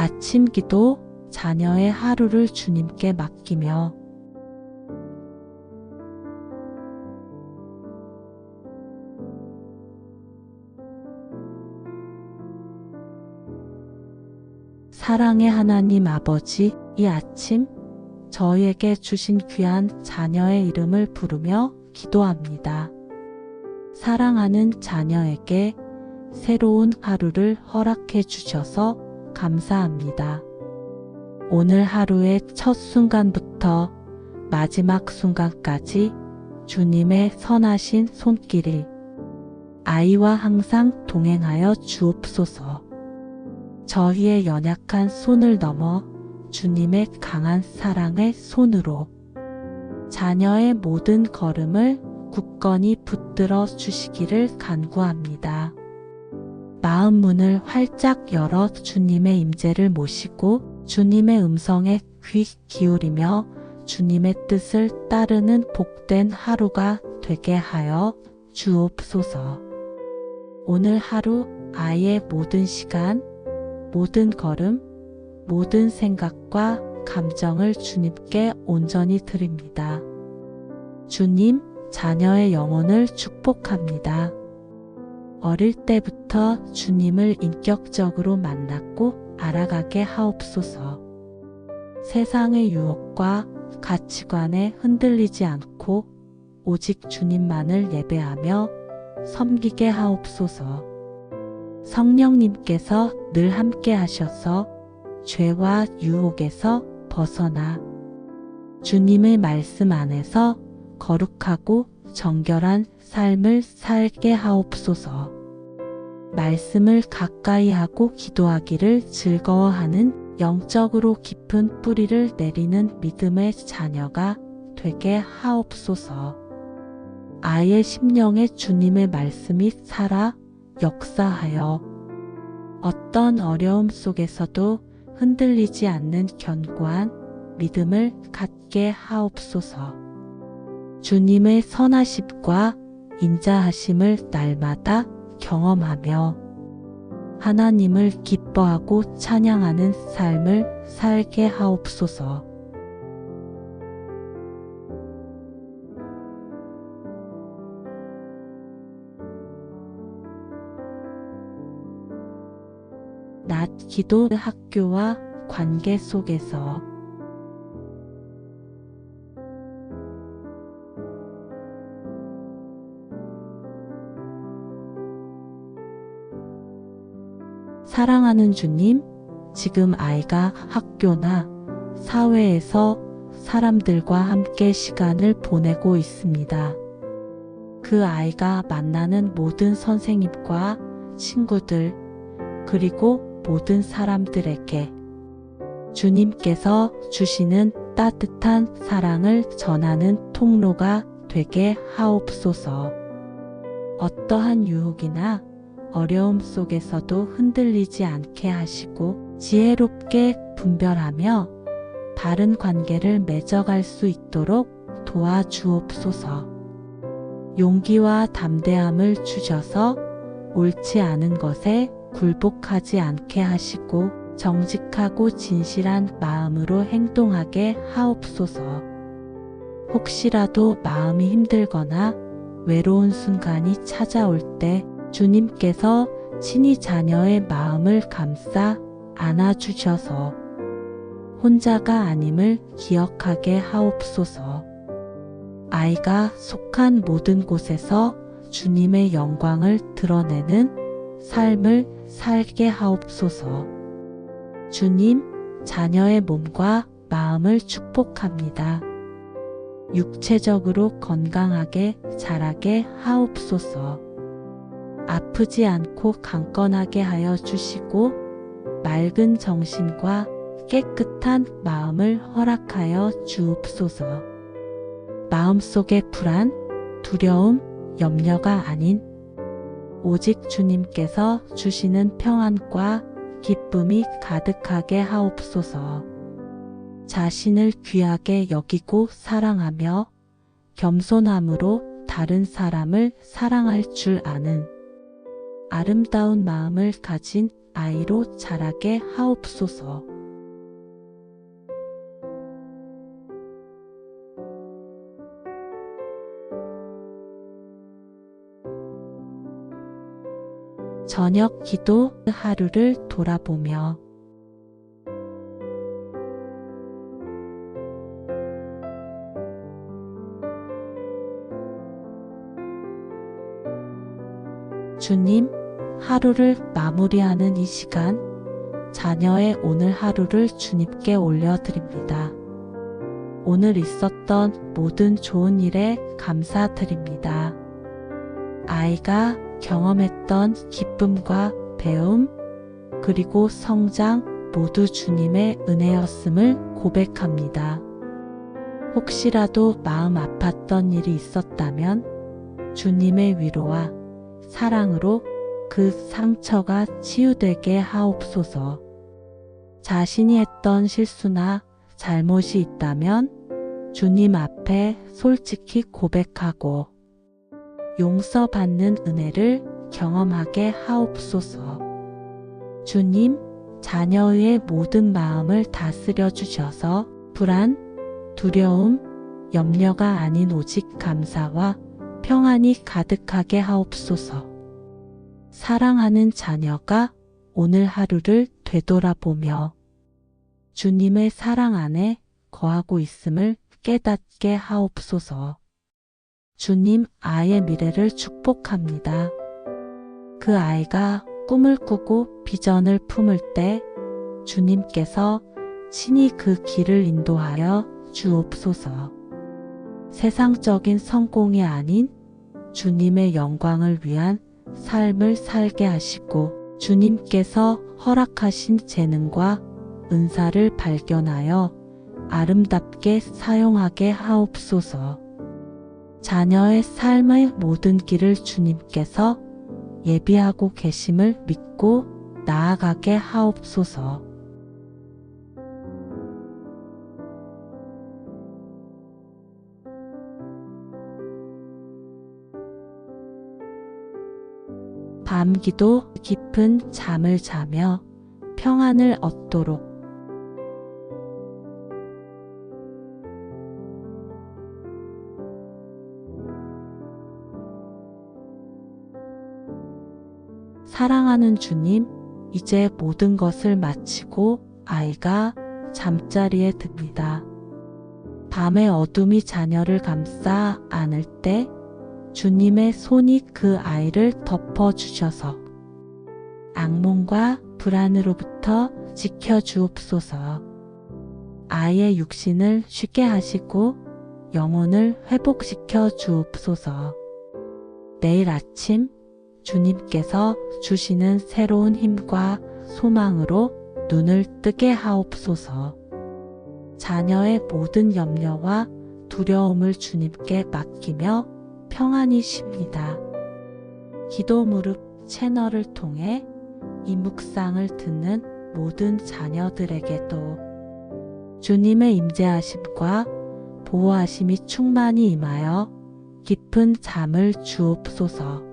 아침 기도, 자녀의 하루를 주님께 맡기며 사랑의 하나님 아버지, 이 아침 저희에게 주신 귀한 자녀의 이름을 부르며 기도합니다. 사랑하는 자녀에게 새로운 하루를 허락해 주셔서 감사합니다. 오늘 하루의 첫 순간부터 마지막 순간까지 주님의 선하신 손길이 아이와 항상 동행하여 주옵소서. 저희의 연약한 손을 넘어 주님의 강한 사랑의 손으로 자녀의 모든 걸음을 굳건히 붙들어 주시기를 간구합니다. 마음 문을 활짝 열어 주님의 임재를 모시고 주님의 음성에 귀 기울이며 주님의 뜻을 따르는 복된 하루가 되게 하여 주옵소서. 오늘 하루 아이의 모든 시간, 모든 걸음, 모든 생각과 감정을 주님께 온전히 드립니다. 주님, 자녀의 영혼을 축복합니다. 어릴 때부터 주님을 인격적으로 만났고 알아가게 하옵소서. 세상의 유혹과 가치관에 흔들리지 않고 오직 주님만을 예배하며 섬기게 하옵소서. 성령님께서 늘 함께 하셔서 죄와 유혹에서 벗어나 주님의 말씀 안에서 거룩하고 정결한 삶을 살게 하옵소서. 말씀을 가까이 하고 기도하기를 즐거워하는 영적으로 깊은 뿌리를 내리는 믿음의 자녀가 되게 하옵소서. 아이의 심령에 주님의 말씀이 살아 역사하여 어떤 어려움 속에서도 흔들리지 않는 견고한 믿음을 갖게 하옵소서. 주님의 선하심과 인자하심을 날마다 경험하며 하나님을 기뻐하고 찬양하는 삶을 살게 하옵소서. 낮 기도 학교와 관계 속에서 사랑하는 주님, 지금 아이가 학교나 사회에서 사람들과 함께 시간을 보내고 있습니다. 그 아이가 만나는 모든 선생님과 친구들, 그리고 모든 사람들에게 주님께서 주시는 따뜻한 사랑을 전하는 통로가 되게 하옵소서. 어떠한 유혹이나 어려움 속에서도 흔들리지 않게 하시고 지혜롭게 분별하며 바른 관계를 맺어갈 수 있도록 도와주옵소서. 용기와 담대함을 주셔서 옳지 않은 것에 굴복하지 않게 하시고 정직하고 진실한 마음으로 행동하게 하옵소서. 혹시라도 마음이 힘들거나 외로운 순간이 찾아올 때 주님께서 친히 자녀의 마음을 감싸 안아주셔서 혼자가 아님을 기억하게 하옵소서. 아이가 속한 모든 곳에서 주님의 영광을 드러내는 삶을 살게 하옵소서. 주님, 자녀의 몸과 마음을 축복합니다. 육체적으로 건강하게 자라게 하옵소서. 아프지 않고 강건하게 하여 주시고 맑은 정신과 깨끗한 마음을 허락하여 주옵소서. 마음속의 불안, 두려움, 염려가 아닌 오직 주님께서 주시는 평안과 기쁨이 가득하게 하옵소서. 자신을 귀하게 여기고 사랑하며 겸손함으로 다른 사람을 사랑할 줄 아는 아름다운 마음을 가진 아이로 자라게 하옵소서. 저녁 기도 하루를 돌아보며 주님, 하루를 마무리하는 이 시간, 자녀의 오늘 하루를 주님께 올려드립니다. 오늘 있었던 모든 좋은 일에 감사드립니다. 아이가 경험했던 기쁨과 배움, 그리고 성장 모두 주님의 은혜였음을 고백합니다. 혹시라도 마음 아팠던 일이 있었다면 주님의 위로와 사랑으로 그 상처가 치유되게 하옵소서. 자신이 했던 실수나 잘못이 있다면 주님 앞에 솔직히 고백하고 용서받는 은혜를 경험하게 하옵소서. 주님, 자녀의 모든 마음을 다스려 주셔서 불안, 두려움, 염려가 아닌 오직 감사와 평안이 가득하게 하옵소서. 사랑하는 자녀가 오늘 하루를 되돌아보며 주님의 사랑 안에 거하고 있음을 깨닫게 하옵소서. 주님, 아이의 미래를 축복합니다. 그 아이가 꿈을 꾸고 비전을 품을 때 주님께서 친히 그 길을 인도하여 주옵소서. 세상적인 성공이 아닌 주님의 영광을 위한 삶을 살게 하시고 주님께서 허락하신 재능과 은사를 발견하여 아름답게 사용하게 하옵소서. 자녀의 삶의 모든 길을 주님께서 예비하고 계심을 믿고 나아가게 하옵소서. 밤기도 깊은 잠을 자며 평안을 얻도록 사랑하는 주님, 이제 모든 것을 마치고 아이가 잠자리에 듭니다. 밤의 어둠이 자녀를 감싸 안을 때 주님의 손이 그 아이를 덮어주셔서 악몽과 불안으로부터 지켜주옵소서. 아이의 육신을 쉬게 하시고 영혼을 회복시켜 주옵소서. 내일 아침 주님께서 주시는 새로운 힘과 소망으로 눈을 뜨게 하옵소서. 자녀의 모든 염려와 두려움을 주님께 맡기며 평안히 쉽니다. 기도 무릎 채널을 통해 이 묵상을 듣는 모든 자녀들에게도 주님의 임재하심과 보호하심이 충만히 임하여 깊은 잠을 주옵소서.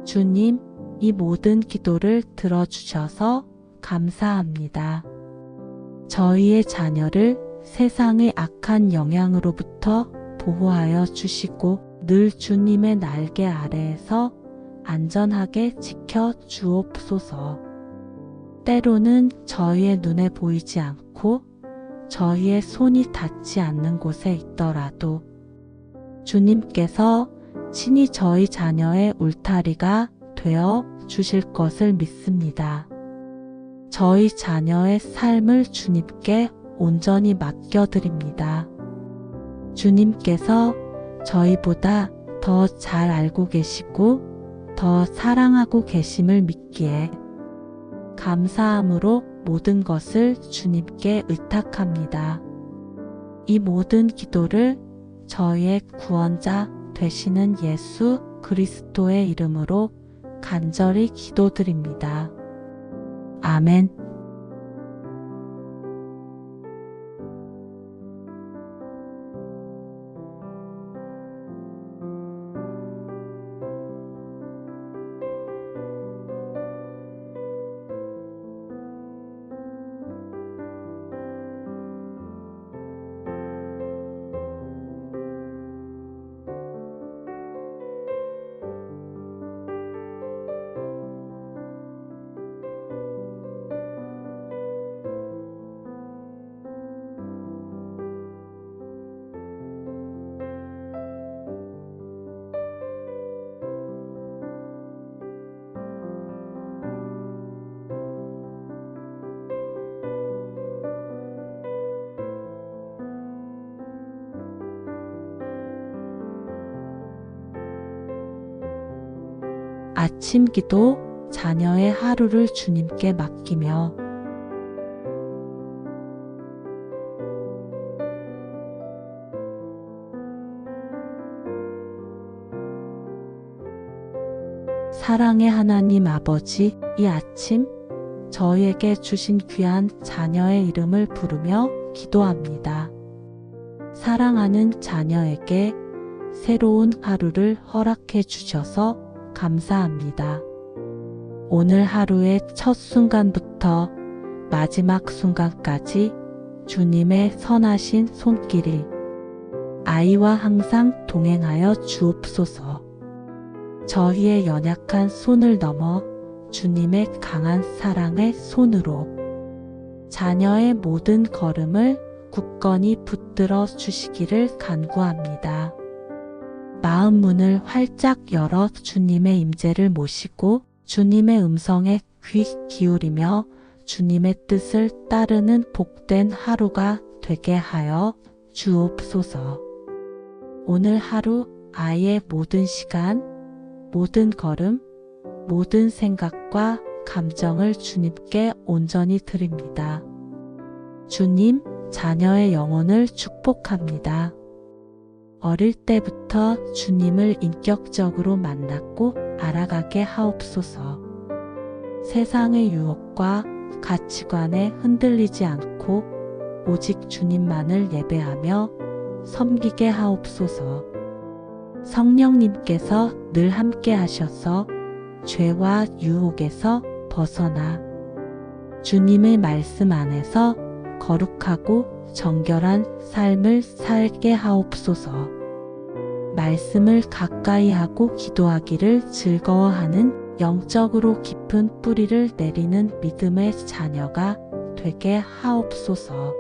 주님, 이 모든 기도를 들어주셔서 감사합니다. 저희의 자녀를 세상의 악한 영향으로부터 보호하여 주시고 늘 주님의 날개 아래에서 안전하게 지켜 주옵소서. 때로는 저희의 눈에 보이지 않고 저희의 손이 닿지 않는 곳에 있더라도 주님께서 친히 저희 자녀의 울타리가 되어 주실 것을 믿습니다. 저희 자녀의 삶을 주님께 온전히 맡겨드립니다. 주님께서 저희보다 더 잘 알고 계시고 더 사랑하고 계심을 믿기에 감사함으로 모든 것을 주님께 의탁합니다. 이 모든 기도를 저희의 구원자 되시는 예수 그리스도의 이름으로 간절히 기도드립니다. 아멘. 아침 기도, 자녀의 하루를 주님께 맡기며 사랑의 하나님 아버지, 이 아침 저희에게 주신 귀한 자녀의 이름을 부르며 기도합니다. 사랑하는 자녀에게 새로운 하루를 허락해 주셔서 감사합니다. 오늘 하루의 첫 순간부터 마지막 순간까지 주님의 선하신 손길이 아이와 항상 동행하여 주옵소서. 저희의 연약한 손을 넘어 주님의 강한 사랑의 손으로 자녀의 모든 걸음을 굳건히 붙들어 주시기를 간구합니다. 마음 문을 활짝 열어 주님의 임재를 모시고 주님의 음성에 귀 기울이며 주님의 뜻을 따르는 복된 하루가 되게 하여 주옵소서. 오늘 하루 아이의 모든 시간, 모든 걸음, 모든 생각과 감정을 주님께 온전히 드립니다. 주님, 자녀의 영혼을 축복합니다. 어릴 때부터 주님을 인격적으로 만났고 알아가게 하옵소서. 세상의 유혹과 가치관에 흔들리지 않고 오직 주님만을 예배하며 섬기게 하옵소서. 성령님께서 늘 함께 하셔서 죄와 유혹에서 벗어나 주님의 말씀 안에서 거룩하고 정결한 삶을 살게 하옵소서. 말씀을 가까이 하고 기도하기를 즐거워하는 영적으로 깊은 뿌리를 내리는 믿음의 자녀가 되게 하옵소서.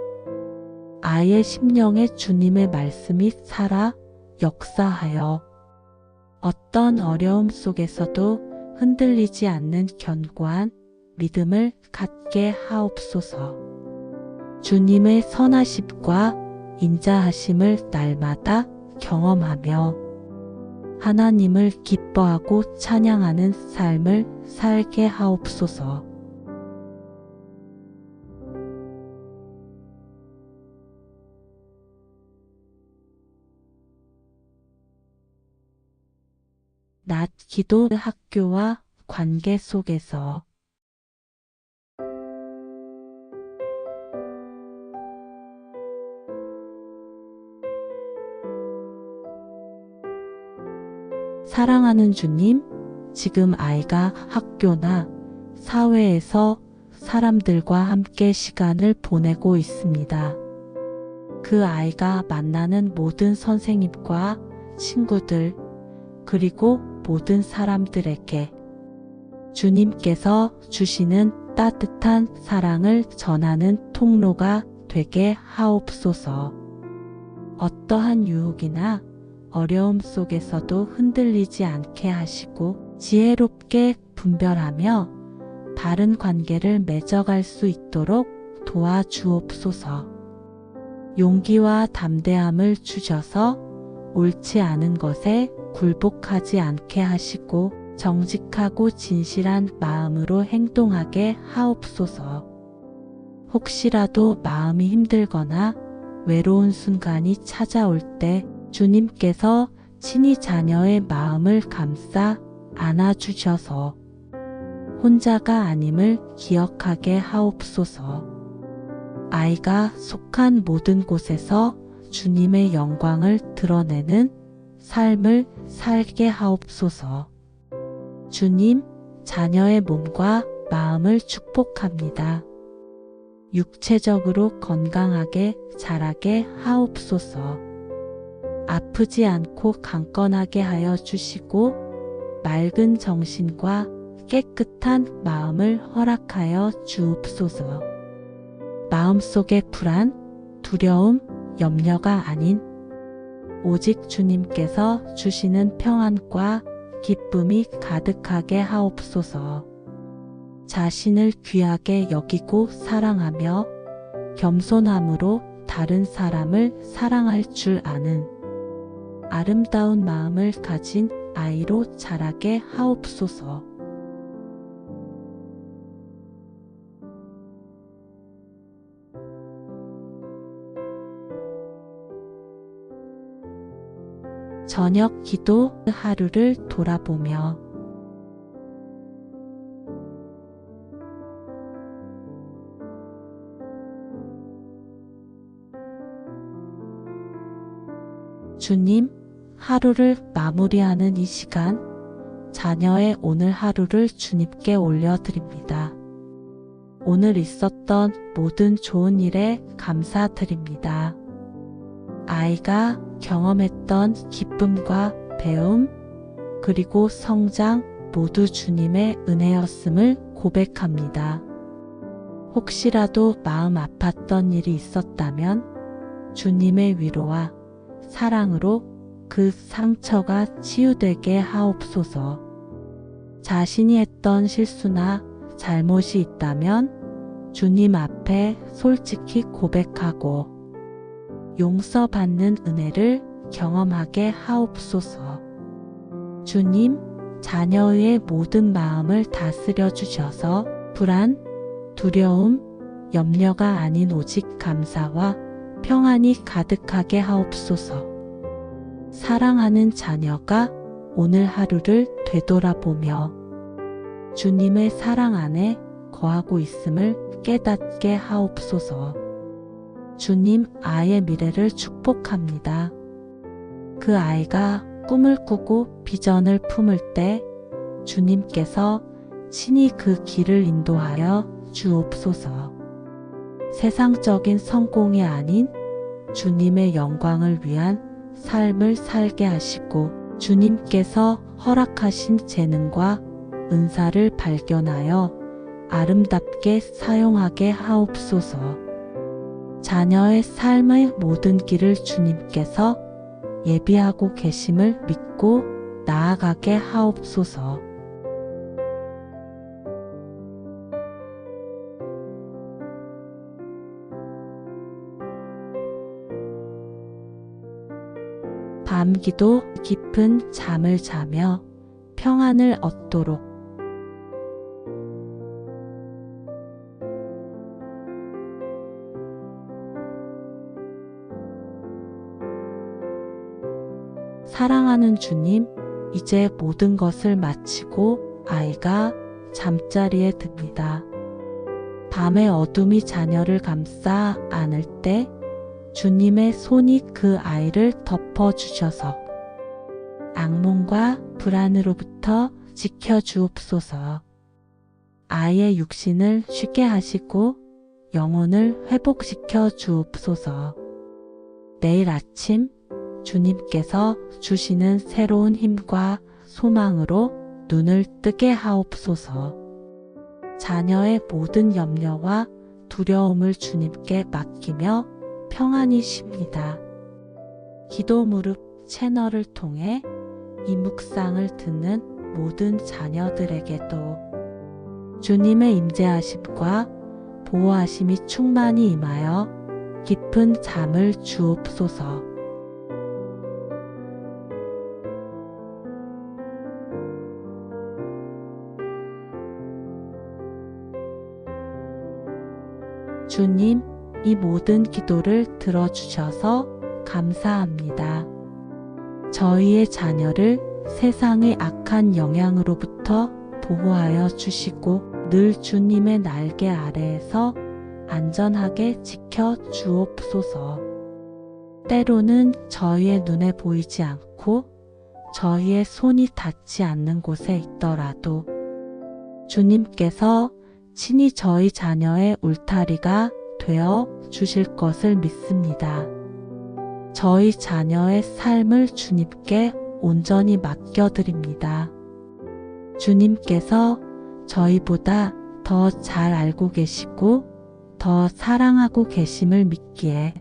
아이의 심령에 주님의 말씀이 살아 역사하여 어떤 어려움 속에서도 흔들리지 않는 견고한 믿음을 갖게 하옵소서. 주님의 선하심과 인자하심을 날마다 경험하며 하나님을 기뻐하고 찬양하는 삶을 살게 하옵소서. 낮 기도 학교와 관계 속에서 사랑하는 주님, 지금 아이가 학교나 사회에서 사람들과 함께 시간을 보내고 있습니다. 그 아이가 만나는 모든 선생님과 친구들, 그리고 모든 사람들에게 주님께서 주시는 따뜻한 사랑을 전하는 통로가 되게 하옵소서. 어떠한 유혹이나 어려움 속에서도 흔들리지 않게 하시고 지혜롭게 분별하며 바른 관계를 맺어갈 수 있도록 도와주옵소서. 용기와 담대함을 주셔서 옳지 않은 것에 굴복하지 않게 하시고 정직하고 진실한 마음으로 행동하게 하옵소서. 혹시라도 마음이 힘들거나 외로운 순간이 찾아올 때 주님께서 친히 자녀의 마음을 감싸 안아주셔서 혼자가 아님을 기억하게 하옵소서. 아이가 속한 모든 곳에서 주님의 영광을 드러내는 삶을 살게 하옵소서. 주님, 자녀의 몸과 마음을 축복합니다. 육체적으로 건강하게 자라게 하옵소서. 아프지 않고 강건하게 하여 주시고 맑은 정신과 깨끗한 마음을 허락하여 주옵소서. 마음속의 불안, 두려움, 염려가 아닌 오직 주님께서 주시는 평안과 기쁨이 가득하게 하옵소서. 자신을 귀하게 여기고 사랑하며 겸손함으로 다른 사람을 사랑할 줄 아는 아름다운 마음을 가진 아이로 자라게 하옵소서. 저녁 기도 하루를 돌아보며 주님, 하루를 마무리하는 이 시간, 자녀의 오늘 하루를 주님께 올려드립니다. 오늘 있었던 모든 좋은 일에 감사드립니다. 아이가 경험했던 기쁨과 배움, 그리고 성장 모두 주님의 은혜였음을 고백합니다. 혹시라도 마음 아팠던 일이 있었다면 주님의 위로와 사랑으로 그 상처가 치유되게 하옵소서. 자신이 했던 실수나 잘못이 있다면 주님 앞에 솔직히 고백하고 용서받는 은혜를 경험하게 하옵소서. 주님, 자녀의 모든 마음을 다스려 주셔서 불안, 두려움, 염려가 아닌 오직 감사와 평안이 가득하게 하옵소서. 사랑하는 자녀가 오늘 하루를 되돌아보며 주님의 사랑 안에 거하고 있음을 깨닫게 하옵소서. 주님, 아이의 미래를 축복합니다. 그 아이가 꿈을 꾸고 비전을 품을 때 주님께서 친히 그 길을 인도하여 주옵소서. 세상적인 성공이 아닌 주님의 영광을 위한 삶을 살게 하시고 주님께서 허락하신 재능과 은사를 발견하여 아름답게 사용하게 하옵소서. 자녀의 삶의 모든 길을 주님께서 예비하고 계심을 믿고 나아가게 하옵소서. 밤기도 깊은 잠을 자며 평안을 얻도록 사랑하는 주님, 이제 모든 것을 마치고 아이가 잠자리에 듭니다. 밤의 어둠이 자녀를 감싸 안을 때 주님의 손이 그 아이를 덮어주셔서 악몽과 불안으로부터 지켜주옵소서. 아이의 육신을 쉬게 하시고 영혼을 회복시켜 주옵소서. 내일 아침 주님께서 주시는 새로운 힘과 소망으로 눈을 뜨게 하옵소서. 자녀의 모든 염려와 두려움을 주님께 맡기며 평안히 쉽니다. 기도 무릎 채널을 통해 이 묵상을 듣는 모든 자녀들에게도 주님의 임재하심과 보호하심이 충만히 임하여 깊은 잠을 주옵소서. 주님, 이 모든 기도를 들어주셔서 감사합니다. 저희의 자녀를 세상의 악한 영향으로부터 보호하여 주시고 늘 주님의 날개 아래에서 안전하게 지켜 주옵소서. 때로는 저희의 눈에 보이지 않고 저희의 손이 닿지 않는 곳에 있더라도 주님께서 친히 저희 자녀의 울타리가 되어 주실 것을 믿습니다. 저희 자녀의 삶을 주님께 온전히 맡겨드립니다. 주님께서 저희보다 더 잘 알고 계시고 더 사랑하고 계심을 믿기에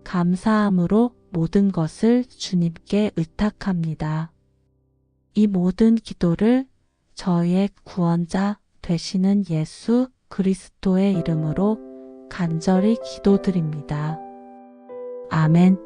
감사함으로 모든 것을 주님께 의탁합니다. 이 모든 기도를 저희의 구원자 되시는 예수 그리스도의 이름으로 간절히 기도드립니다. 아멘.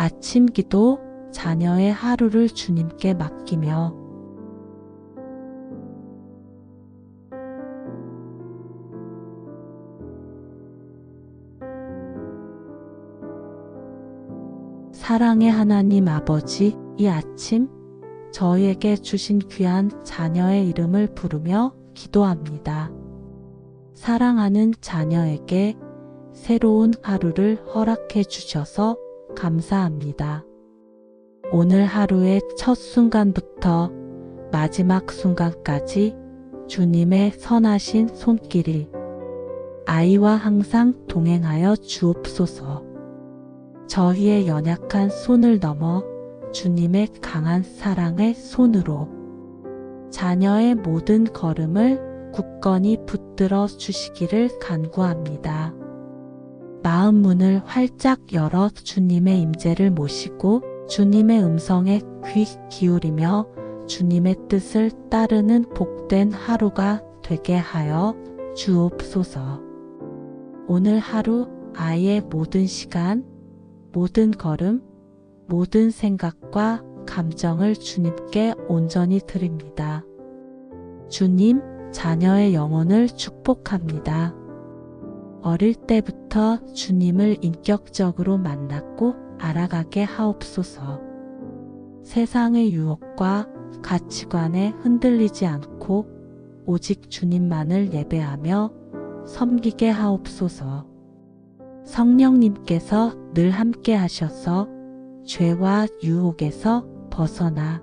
아침 기도, 자녀의 하루를 주님께 맡기며 사랑의 하나님 아버지, 이 아침 저희에게 주신 귀한 자녀의 이름을 부르며 기도합니다. 사랑하는 자녀에게 새로운 하루를 허락해 주셔서 감사합니다. 오늘 하루의 첫 순간부터 마지막 순간까지 주님의 선하신 손길이 아이와 항상 동행하여 주옵소서. 저희의 연약한 손을 넘어 주님의 강한 사랑의 손으로 자녀의 모든 걸음을 굳건히 붙들어 주시기를 간구합니다. 마음 문을 활짝 열어 주님의 임재를 모시고 주님의 음성에 귀 기울이며 주님의 뜻을 따르는 복된 하루가 되게 하여 주옵소서. 오늘 하루 아이의 모든 시간, 모든 걸음, 모든 생각과 감정을 주님께 온전히 드립니다. 주님, 자녀의 영혼을 축복합니다. 어릴 때부터 주님을 인격적으로 만났고 알아가게 하옵소서. 세상의 유혹과 가치관에 흔들리지 않고 오직 주님만을 예배하며 섬기게 하옵소서. 성령님께서 늘 함께 하셔서 죄와 유혹에서 벗어나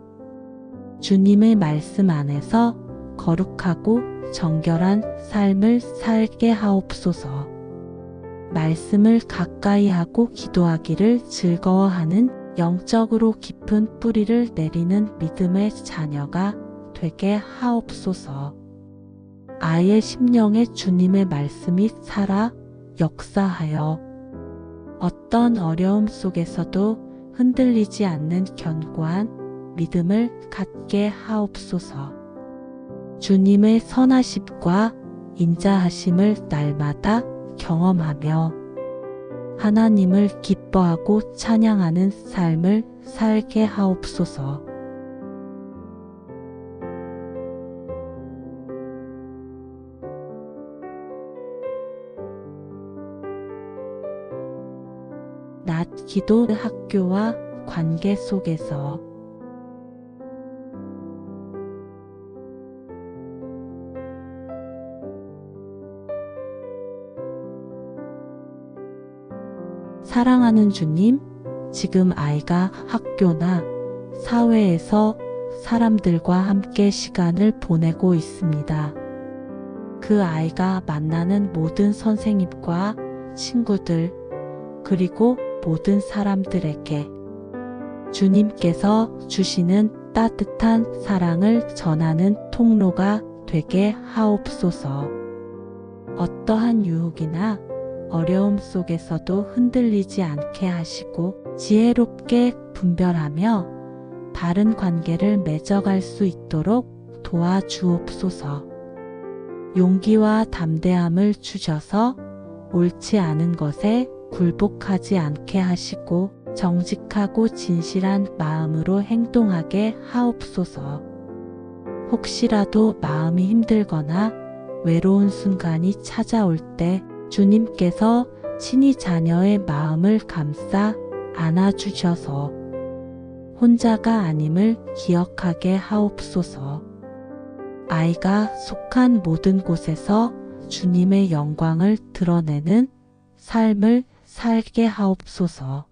주님의 말씀 안에서 거룩하고 정결한 삶을 살게 하옵소서. 말씀을 가까이 하고 기도하기를 즐거워하는 영적으로 깊은 뿌리를 내리는 믿음의 자녀가 되게 하옵소서. 아이의 심령에 주님의 말씀이 살아 역사하여 어떤 어려움 속에서도 흔들리지 않는 견고한 믿음을 갖게 하옵소서. 주님의 선하심과 인자하심을 날마다 경험하며 하나님을 기뻐하고 찬양하는 삶을 살게 하옵소서. 낮 기도 학교와 관계 속에서 사랑하는 주님, 지금 아이가 학교나 사회에서 사람들과 함께 시간을 보내고 있습니다. 그 아이가 만나는 모든 선생님과 친구들, 그리고 모든 사람들에게 주님께서 주시는 따뜻한 사랑을 전하는 통로가 되게 하옵소서. 어떠한 유혹이나 어려움 속에서도 흔들리지 않게 하시고 지혜롭게 분별하며 바른 관계를 맺어갈 수 있도록 도와주옵소서. 용기와 담대함을 주셔서 옳지 않은 것에 굴복하지 않게 하시고 정직하고 진실한 마음으로 행동하게 하옵소서. 혹시라도 마음이 힘들거나 외로운 순간이 찾아올 때 주님께서 친히 자녀의 마음을 감싸 안아주셔서 혼자가 아님을 기억하게 하옵소서. 아이가 속한 모든 곳에서 주님의 영광을 드러내는 삶을 살게 하옵소서.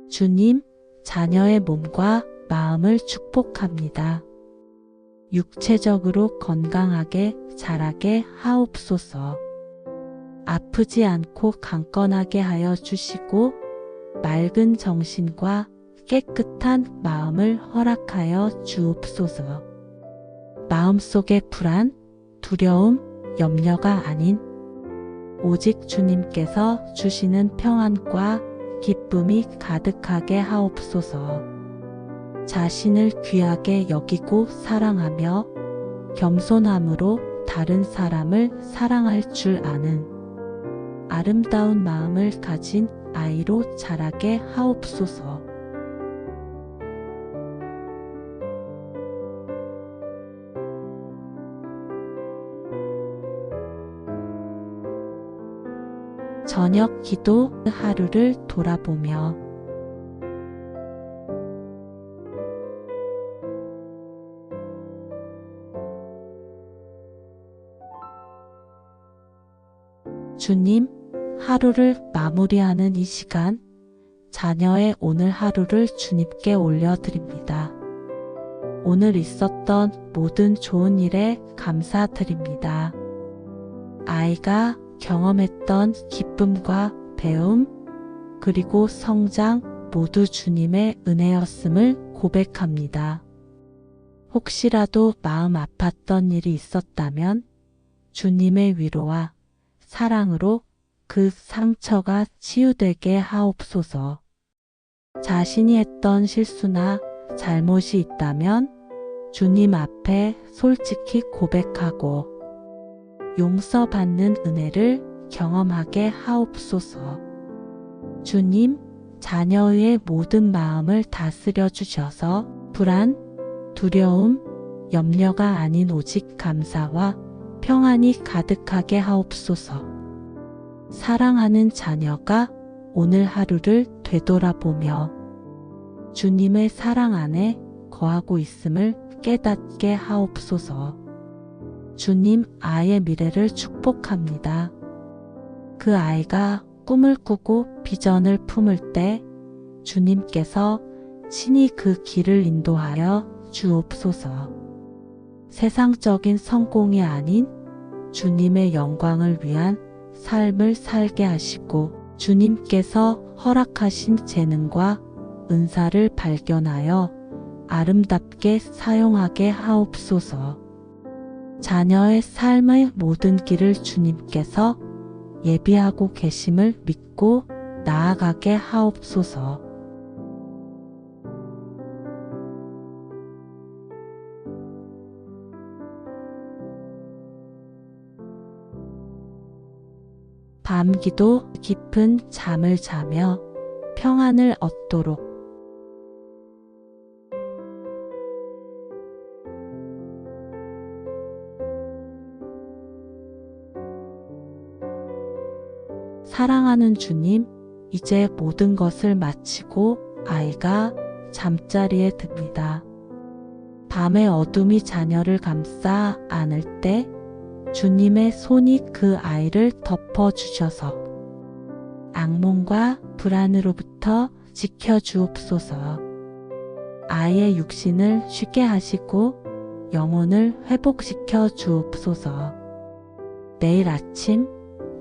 주님, 자녀의 몸과 마음을 축복합니다. 육체적으로 건강하게 자라게 하옵소서. 아프지 않고 강건하게 하여 주시고 맑은 정신과 깨끗한 마음을 허락하여 주옵소서. 마음속의 불안, 두려움, 염려가 아닌 오직 주님께서 주시는 평안과 기쁨이 가득하게 하옵소서. 자신을 귀하게 여기고 사랑하며 겸손함으로 다른 사람을 사랑할 줄 아는 아름다운 마음을 가진 아이로 자라게 하옵소서. 저녁 기도 하루를 돌아보며 주님, 하루를 마무리하는 이 시간, 자녀의 오늘 하루를 주님께 올려드립니다. 오늘 있었던 모든 좋은 일에 감사드립니다. 아이가 경험했던 기쁨과 배움, 그리고 성장 모두 주님의 은혜였음을 고백합니다. 혹시라도 마음 아팠던 일이 있었다면 주님의 위로와 사랑으로 그 상처가 치유되게 하옵소서. 자신이 했던 실수나 잘못이 있다면 주님 앞에 솔직히 고백하고 용서받는 은혜를 경험하게 하옵소서. 주님, 자녀의 모든 마음을 다스려 주셔서 불안, 두려움, 염려가 아닌 오직 감사와 평안이 가득하게 하옵소서. 사랑하는 자녀가 오늘 하루를 되돌아보며 주님의 사랑 안에 거하고 있음을 깨닫게 하옵소서. 주님, 아이의 미래를 축복합니다. 그 아이가 꿈을 꾸고 비전을 품을 때 주님께서 친히 그 길을 인도하여 주옵소서. 세상적인 성공이 아닌 주님의 영광을 위한 삶을 살게 하시고 주님께서 허락하신 재능과 은사를 발견하여 아름답게 사용하게 하옵소서. 자녀의 삶의 모든 길을 주님께서 예비하고 계심을 믿고 나아가게 하옵소서. 밤기도 깊은 잠을 자며 평안을 얻도록 사랑하는 주님, 이제 모든 것을 마치고 아이가 잠자리에 듭니다. 밤의 어둠이 자녀를 감싸 안을 때 주님의 손이 그 아이를 덮어주셔서 악몽과 불안으로부터 지켜주옵소서. 아이의 육신을 쉬게 하시고 영혼을 회복시켜 주옵소서. 내일 아침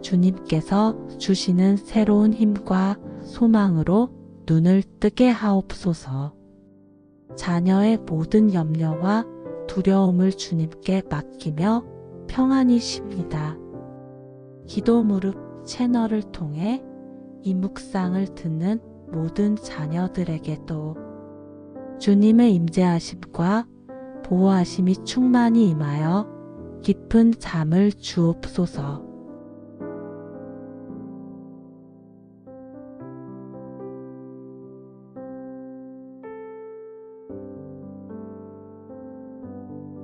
주님께서 주시는 새로운 힘과 소망으로 눈을 뜨게 하옵소서. 자녀의 모든 염려와 두려움을 주님께 맡기며 평안히 쉽니다. 기도 무릎 채널을 통해 이 묵상을 듣는 모든 자녀들에게도 주님의 임재하심과 보호하심이 충만히 임하여 깊은 잠을 주옵소서.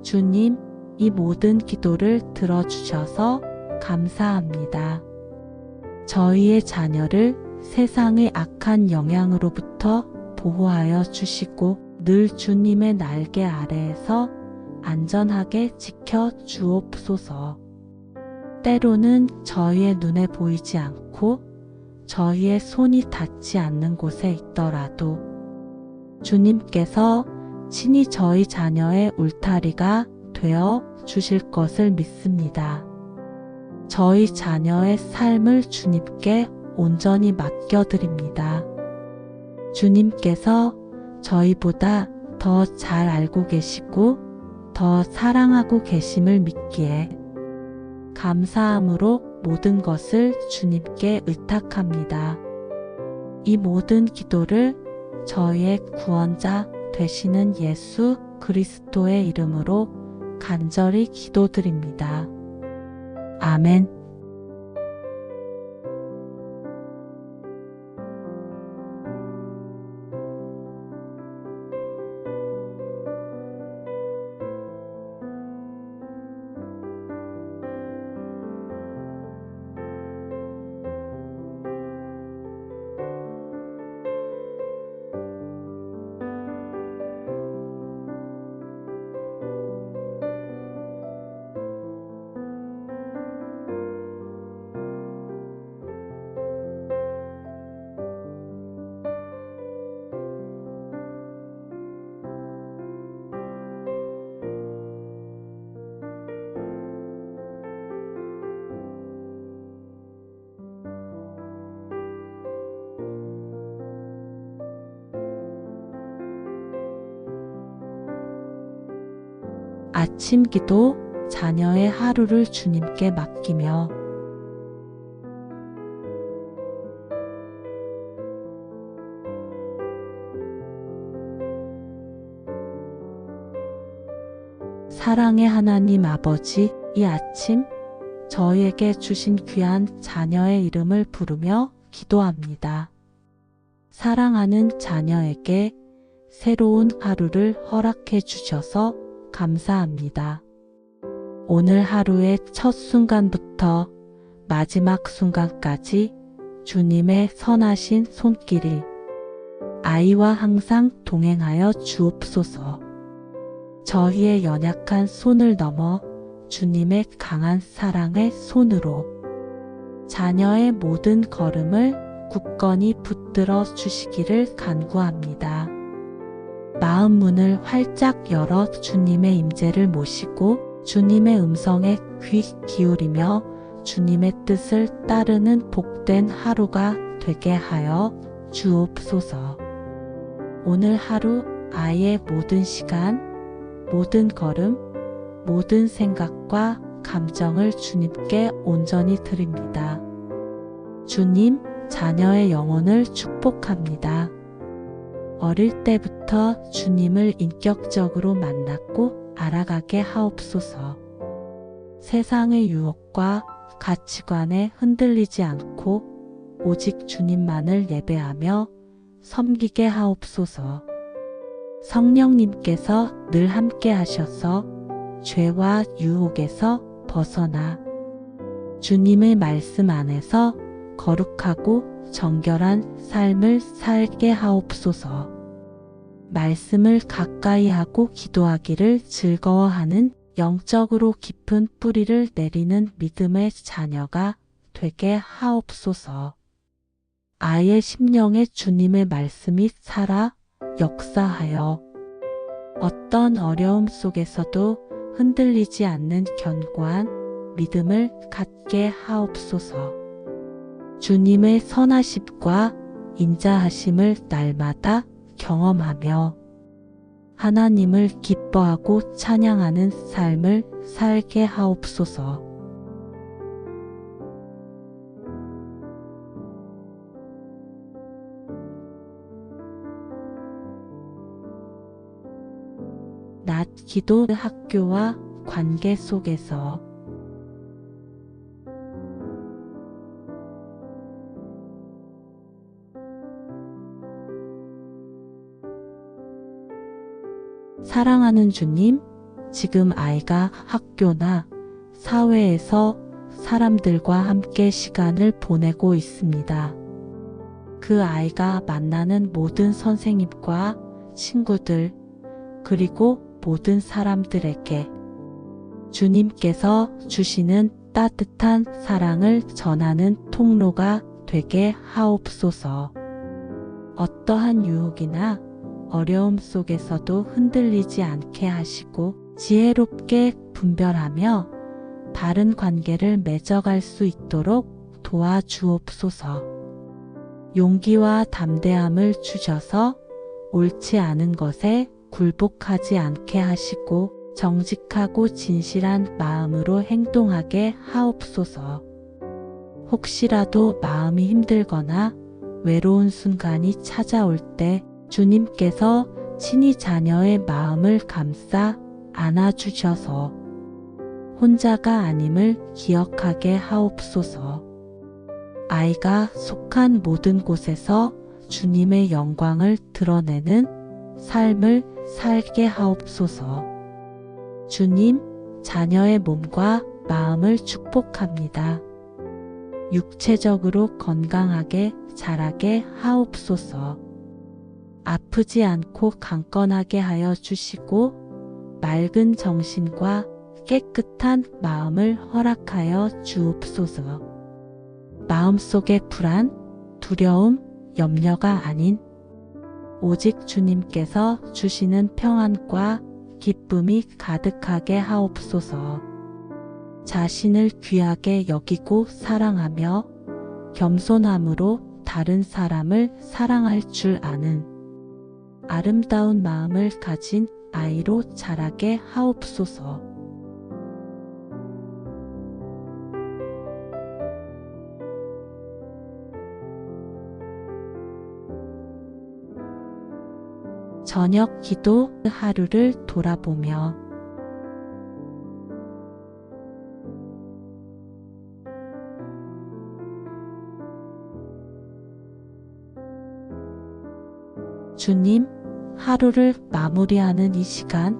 주님, 이 모든 기도를 들어주셔서 감사합니다. 저희의 자녀를 세상의 악한 영향으로부터 보호하여 주시고 늘 주님의 날개 아래에서 안전하게 지켜 주옵소서. 때로는 저희의 눈에 보이지 않고 저희의 손이 닿지 않는 곳에 있더라도 주님께서 친히 저희 자녀의 울타리가 되어 주실 것을 믿습니다. 저희 자녀의 삶을 주님께 온전히 맡겨드립니다. 주님께서 저희보다 더 잘 알고 계시고 더 사랑하고 계심을 믿기에 감사함으로 모든 것을 주님께 의탁합니다. 이 모든 기도를 저희의 구원자 되시는 예수 그리스도의 이름으로 간절히 기도드립니다. 아멘. 아침 기도, 자녀의 하루를 주님께 맡기며 사랑의 하나님 아버지, 이 아침 저희에게 주신 귀한 자녀의 이름을 부르며 기도합니다. 사랑하는 자녀에게 새로운 하루를 허락해 주셔서 감사합니다. 오늘 하루의 첫 순간부터 마지막 순간까지 주님의 선하신 손길이 아이와 항상 동행하여 주옵소서. 저희의 연약한 손을 넘어 주님의 강한 사랑의 손으로 자녀의 모든 걸음을 굳건히 붙들어 주시기를 간구합니다. 마음 문을 활짝 열어 주님의 임재를 모시고 주님의 음성에 귀 기울이며 주님의 뜻을 따르는 복된 하루가 되게 하여 주옵소서. 오늘 하루 아이의 모든 시간, 모든 걸음, 모든 생각과 감정을 주님께 온전히 드립니다. 주님, 자녀의 영혼을 축복합니다. 어릴 때부터 주님을 인격적으로 만났고 알아가게 하옵소서. 세상의 유혹과 가치관에 흔들리지 않고 오직 주님만을 예배하며 섬기게 하옵소서. 성령님께서 늘 함께 하셔서 죄와 유혹에서 벗어나 주님의 말씀 안에서 거룩하고 정결한 삶을 살게 하옵소서. 말씀을 가까이 하고 기도하기를 즐거워하는 영적으로 깊은 뿌리를 내리는 믿음의 자녀가 되게 하옵소서. 아이의 심령에 주님의 말씀이 살아 역사하여 어떤 어려움 속에서도 흔들리지 않는 견고한 믿음을 갖게 하옵소서. 주님의 선하심과 인자하심을 날마다 경험하며 하나님을 기뻐하고 찬양하는 삶을 살게 하옵소서. 낮 기도 학교와 관계 속에서 사랑하는 주님, 지금 아이가 학교나 사회에서 사람들과 함께 시간을 보내고 있습니다. 그 아이가 만나는 모든 선생님과 친구들, 그리고 모든 사람들에게 주님께서 주시는 따뜻한 사랑을 전하는 통로가 되게 하옵소서. 어떠한 유혹이나 어려움 속에서도 흔들리지 않게 하시고 지혜롭게 분별하며 바른 관계를 맺어갈 수 있도록 도와주옵소서. 용기와 담대함을 주셔서 옳지 않은 것에 굴복하지 않게 하시고 정직하고 진실한 마음으로 행동하게 하옵소서. 혹시라도 마음이 힘들거나 외로운 순간이 찾아올 때 주님께서 친히 자녀의 마음을 감싸 안아주셔서 혼자가 아님을 기억하게 하옵소서. 아이가 속한 모든 곳에서 주님의 영광을 드러내는 삶을 살게 하옵소서. 주님, 자녀의 몸과 마음을 축복합니다. 육체적으로 건강하게 자라게 하옵소서. 아프지 않고 강건하게 하여 주시고 맑은 정신과 깨끗한 마음을 허락하여 주옵소서. 마음속의 불안, 두려움, 염려가 아닌 오직 주님께서 주시는 평안과 기쁨이 가득하게 하옵소서. 자신을 귀하게 여기고 사랑하며 겸손함으로 다른 사람을 사랑할 줄 아는 아름다운 마음을 가진 아이로 자라게 하옵소서. 저녁 기도. 하루를 돌아보며 주님, 하루를 마무리하는 이 시간,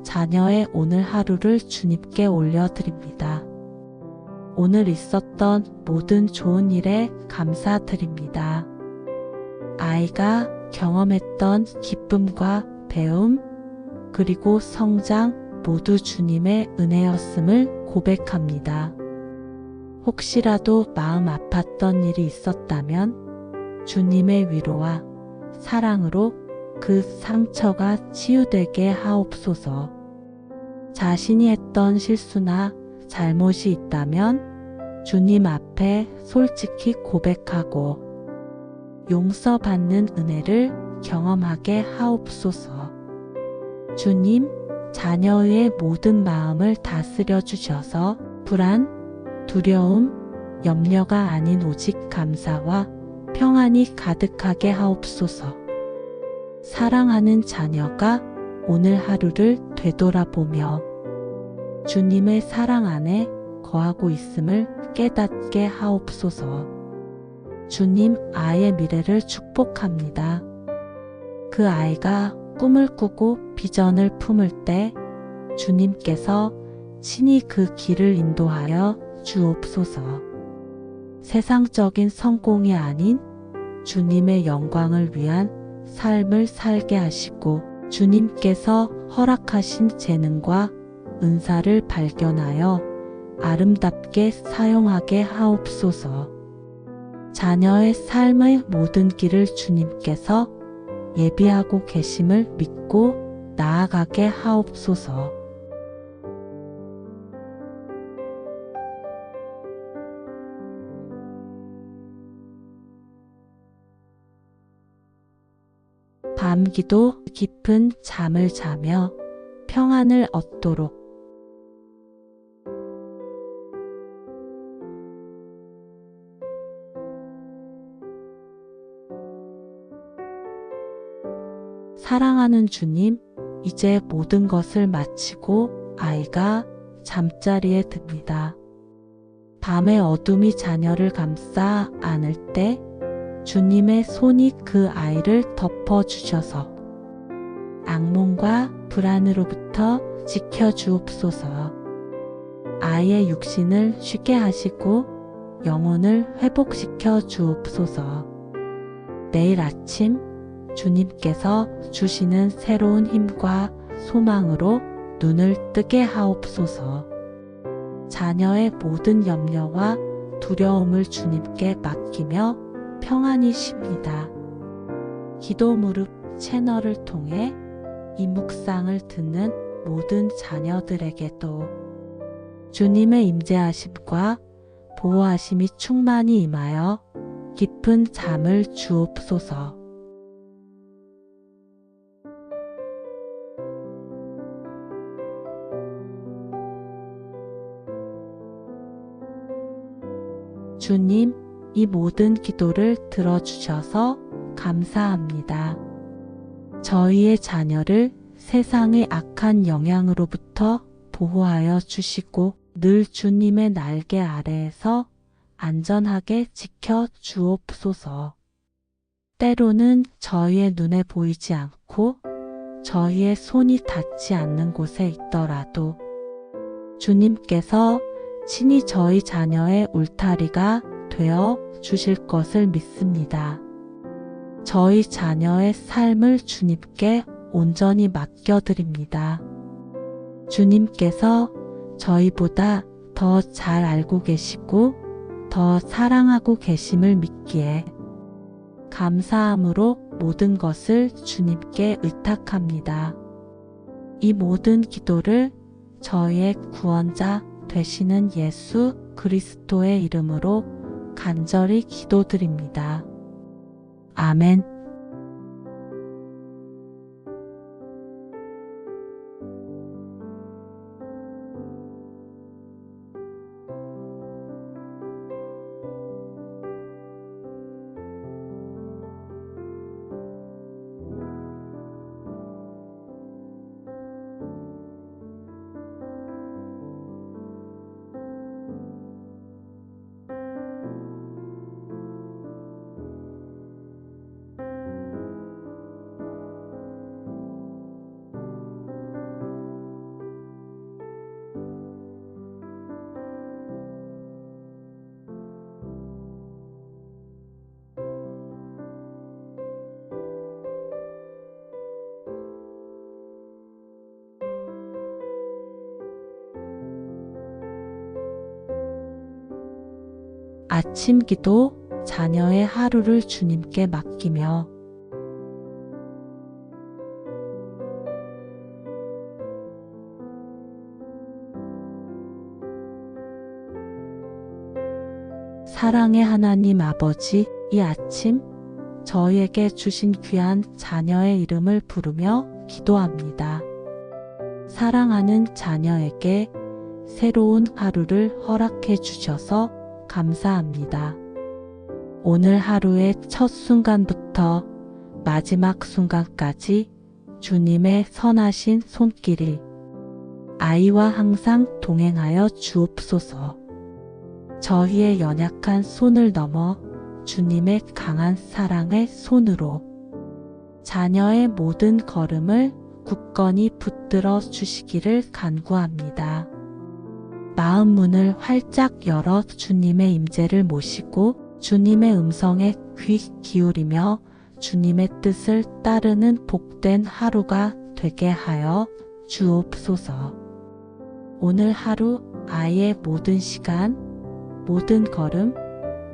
자녀의 오늘 하루를 주님께 올려드립니다. 오늘 있었던 모든 좋은 일에 감사드립니다. 아이가 경험했던 기쁨과 배움, 그리고 성장 모두 주님의 은혜였음을 고백합니다. 혹시라도 마음 아팠던 일이 있었다면 주님의 위로와 사랑으로 그 상처가 치유되게 하옵소서. 자신이 했던 실수나 잘못이 있다면 주님 앞에 솔직히 고백하고 용서받는 은혜를 경험하게 하옵소서. 주님, 자녀의 모든 마음을 다스려 주셔서 불안, 두려움, 염려가 아닌 오직 감사와 평안이 가득하게 하옵소서. 사랑하는 자녀가 오늘 하루를 되돌아보며 주님의 사랑 안에 거하고 있음을 깨닫게 하옵소서. 주님, 아이의 미래를 축복합니다. 그 아이가 꿈을 꾸고 비전을 품을 때 주님께서 친히 그 길을 인도하여 주옵소서. 세상적인 성공이 아닌 주님의 영광을 위한 삶을 살게 하시고 주님께서 허락하신 재능과 은사를 발견하여 아름답게 사용하게 하옵소서. 자녀의 삶의 모든 길을 주님께서 예비하고 계심을 믿고 나아가게 하옵소서. 밤기도. 깊은 잠을 자며 평안을 얻도록. 사랑하는 주님, 이제 모든 것을 마치고 아이가 잠자리에 듭니다. 밤의 어둠이 자녀를 감싸 안을 때 주님의 손이 그 아이를 덮어주셔서 악몽과 불안으로부터 지켜주옵소서. 아이의 육신을 쉬게 하시고 영혼을 회복시켜 주옵소서. 내일 아침 주님께서 주시는 새로운 힘과 소망으로 눈을 뜨게 하옵소서. 자녀의 모든 염려와 두려움을 주님께 맡기며 평안히 쉽니다. 기도 무릎 채널을 통해 이 묵상을 듣는 모든 자녀들에게도 주님의 임재하심과 보호하심이 충만히 임하여 깊은 잠을 주옵소서. 주님, 이 모든 기도를 들어주셔서 감사합니다. 저희의 자녀를 세상의 악한 영향으로부터 보호하여 주시고 늘 주님의 날개 아래에서 안전하게 지켜 주옵소서. 때로는 저희의 눈에 보이지 않고 저희의 손이 닿지 않는 곳에 있더라도 주님께서 친히 저희 자녀의 울타리가 되어 주실 것을 믿습니다. 저희 자녀의 삶을 주님께 온전히 맡겨드립니다. 주님께서 저희보다 더 잘 알고 계시고 더 사랑하고 계심을 믿기에 감사함으로 모든 것을 주님께 의탁합니다. 이 모든 기도를 저희의 구원자 되시는 예수 그리스도의 이름으로 간절히 기도드립니다. 아멘. 아침 기도, 자녀의 하루를 주님께 맡기며 사랑의 하나님 아버지, 이 아침 저희에게 주신 귀한 자녀의 이름을 부르며 기도합니다. 사랑하는 자녀에게 새로운 하루를 허락해 주셔서 감사합니다. 오늘 하루의 첫 순간부터 마지막 순간까지 주님의 선하신 손길이 아이와 항상 동행하여 주옵소서. 저희의 연약한 손을 넘어 주님의 강한 사랑의 손으로 자녀의 모든 걸음을 굳건히 붙들어 주시기를 간구합니다. 마음 문을 활짝 열어 주님의 임재를 모시고 주님의 음성에 귀 기울이며 주님의 뜻을 따르는 복된 하루가 되게 하여 주옵소서. 오늘 하루 아이의 모든 시간, 모든 걸음,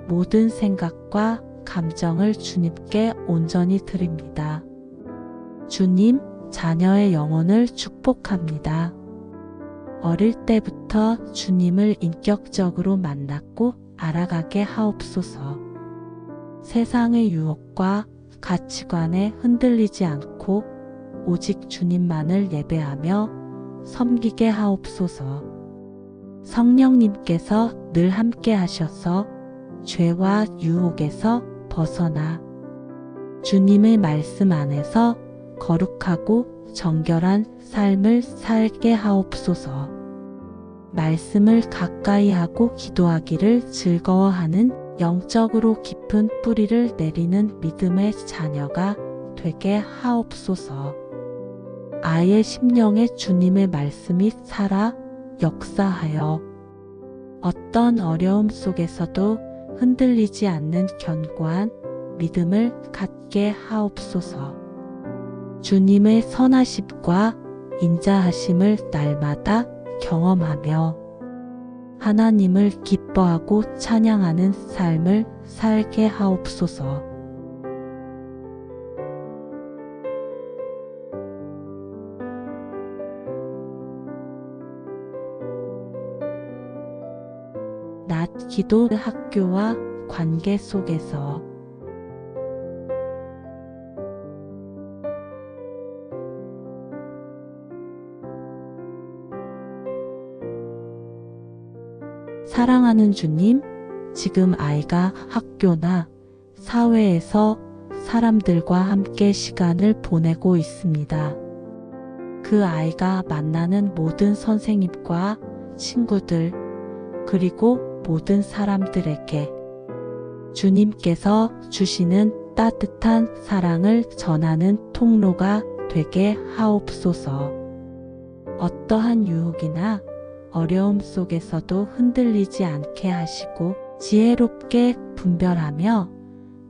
모든 생각과 감정을 주님께 온전히 드립니다. 주님, 자녀의 영혼을 축복합니다. 어릴 때부터 주님을 인격적으로 만났고 알아가게 하옵소서. 세상의 유혹과 가치관에 흔들리지 않고 오직 주님만을 예배하며 섬기게 하옵소서. 성령님께서 늘 함께 하셔서 죄와 유혹에서 벗어나 주님의 말씀 안에서 거룩하고 정결한 삶을 살게 하옵소서. 말씀을 가까이 하고 기도하기를 즐거워하는 영적으로 깊은 뿌리를 내리는 믿음의 자녀가 되게 하옵소서. 아이의 심령에 주님의 말씀이 살아 역사하여 어떤 어려움 속에서도 흔들리지 않는 견고한 믿음을 갖게 하옵소서. 주님의 선하심과 인자하심을 날마다 경험하며 하나님을 기뻐하고 찬양하는 삶을 살게 하옵소서. 낮 기도 학교와 관계 속에서 사랑하는 주님, 지금 아이가 학교나 사회에서 사람들과 함께 시간을 보내고 있습니다. 그 아이가 만나는 모든 선생님과 친구들, 그리고 모든 사람들에게 주님께서 주시는 따뜻한 사랑을 전하는 통로가 되게 하옵소서. 어떠한 유혹이나 어려움 속에서도 흔들리지 않게 하시고 지혜롭게 분별하며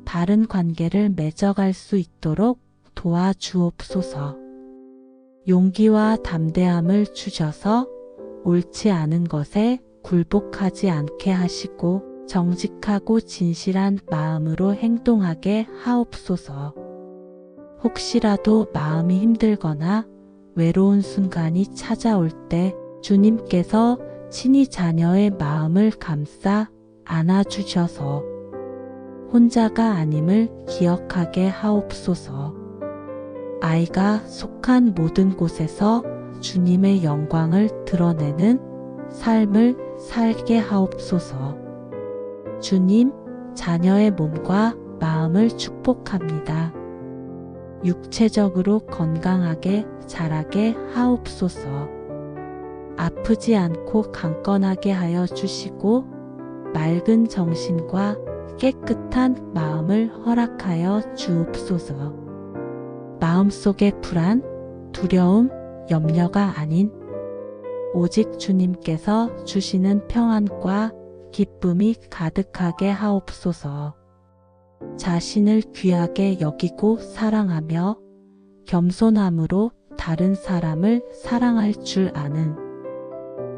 바른 관계를 맺어갈 수 있도록 도와주옵소서. 용기와 담대함을 주셔서 옳지 않은 것에 굴복하지 않게 하시고 정직하고 진실한 마음으로 행동하게 하옵소서. 혹시라도 마음이 힘들거나 외로운 순간이 찾아올 때 주님께서 친히 자녀의 마음을 감싸 안아주셔서 혼자가 아님을 기억하게 하옵소서. 아이가 속한 모든 곳에서 주님의 영광을 드러내는 삶을 살게 하옵소서. 주님, 자녀의 몸과 마음을 축복합니다. 육체적으로 건강하게 자라게 하옵소서. 아프지 않고 강건하게 하여 주시고 맑은 정신과 깨끗한 마음을 허락하여 주옵소서. 마음속의 불안, 두려움, 염려가 아닌 오직 주님께서 주시는 평안과 기쁨이 가득하게 하옵소서. 자신을 귀하게 여기고 사랑하며 겸손함으로 다른 사람을 사랑할 줄 아는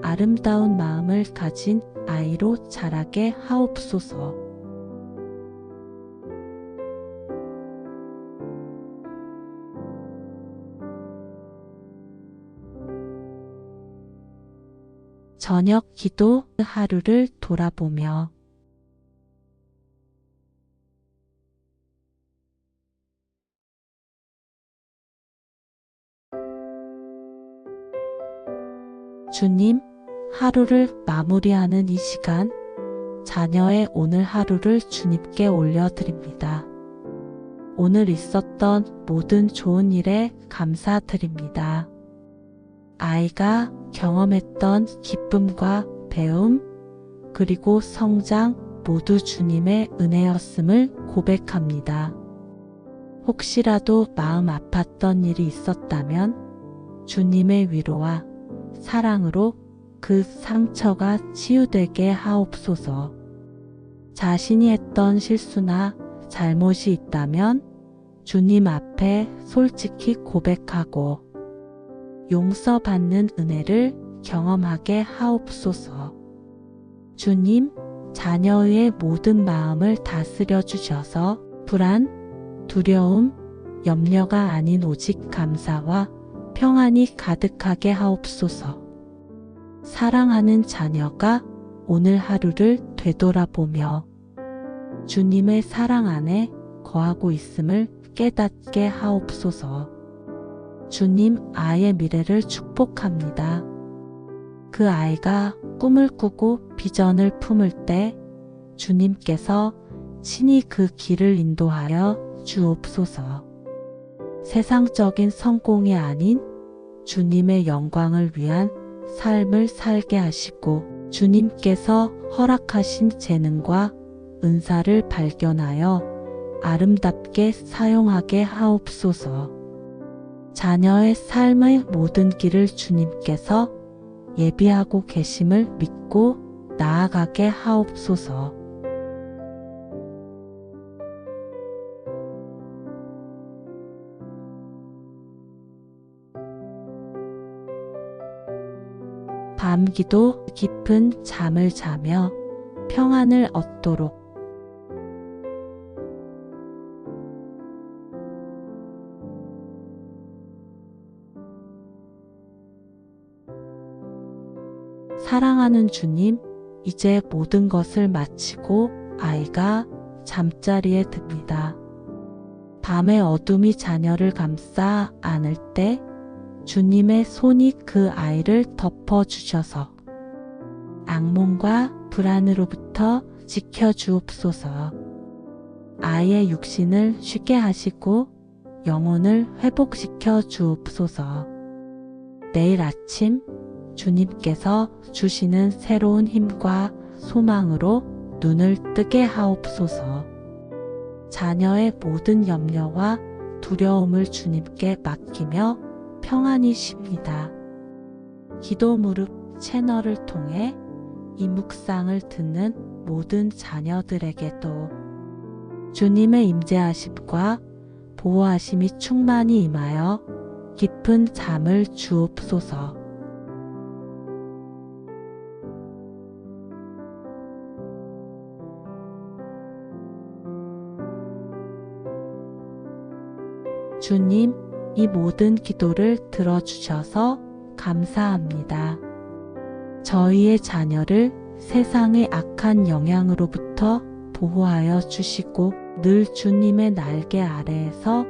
아름다운 마음을 가진 아이로 자라게 하옵소서. 저녁 기도. 하루를 돌아보며 주님, 하루를 마무리하는 이 시간, 자녀의 오늘 하루를 주님께 올려드립니다. 오늘 있었던 모든 좋은 일에 감사드립니다. 아이가 경험했던 기쁨과 배움, 그리고 성장 모두 주님의 은혜였음을 고백합니다. 혹시라도 마음 아팠던 일이 있었다면 주님의 위로와 사랑으로 그 상처가 치유되게 하옵소서. 자신이 했던 실수나 잘못이 있다면 주님 앞에 솔직히 고백하고 용서받는 은혜를 경험하게 하옵소서. 주님, 자녀의 모든 마음을 다스려 주셔서 불안, 두려움, 염려가 아닌 오직 감사와 평안이 가득하게 하옵소서. 사랑하는 자녀가 오늘 하루를 되돌아보며 주님의 사랑 안에 거하고 있음을 깨닫게 하옵소서. 주님, 아이의 미래를 축복합니다. 그 아이가 꿈을 꾸고 비전을 품을 때 주님께서 친히 그 길을 인도하여 주옵소서. 세상적인 성공이 아닌 주님의 영광을 위한 삶을 살게 하시고 주님께서 허락하신 재능과 은사를 발견하여 아름답게 사용하게 하옵소서. 자녀의 삶의 모든 길을 주님께서 예비하고 계심을 믿고 나아가게 하옵소서. 밤기도. 깊은 잠을 자며 평안을 얻도록. 사랑하는 주님, 이제 모든 것을 마치고 아이가 잠자리에 듭니다. 밤의 어둠이 자녀를 감싸 안을 때 주님의 손이 그 아이를 덮어주셔서 악몽과 불안으로부터 지켜주옵소서. 아이의 육신을 쉬게 하시고 영혼을 회복시켜 주옵소서. 내일 아침 주님께서 주시는 새로운 힘과 소망으로 눈을 뜨게 하옵소서. 자녀의 모든 염려와 두려움을 주님께 맡기며 평안히 쉽니다. 기도 무릎 채널을 통해 이 묵상을 듣는 모든 자녀들에게도 주님의 임재하심과 보호하심이 충만히 임하여 깊은 잠을 주옵소서. 주님, 이 모든 기도를 들어주셔서 감사합니다. 저희의 자녀를 세상의 악한 영향으로부터 보호하여 주시고 늘 주님의 날개 아래에서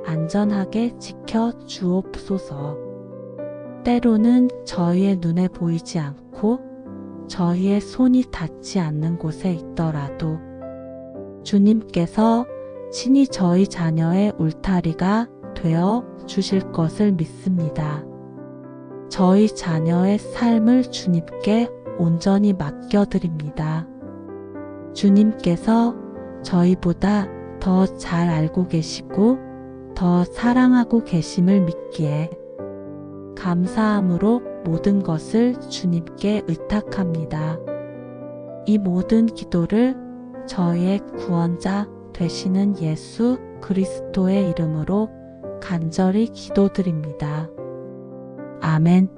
안전하게 지켜 주옵소서. 때로는 저희의 눈에 보이지 않고 저희의 손이 닿지 않는 곳에 있더라도 주님께서 친히 저희 자녀의 울타리가 되어 주실 것을 믿습니다. 저희 자녀의 삶을 주님께 온전히 맡겨드립니다. 주님께서 저희보다 더 잘 알고 계시고 더 사랑하고 계심을 믿기에 감사함으로 모든 것을 주님께 의탁합니다. 이 모든 기도를 저희의 구원자 되시는 예수 그리스도의 이름으로 간절히 기도드립니다. 아멘.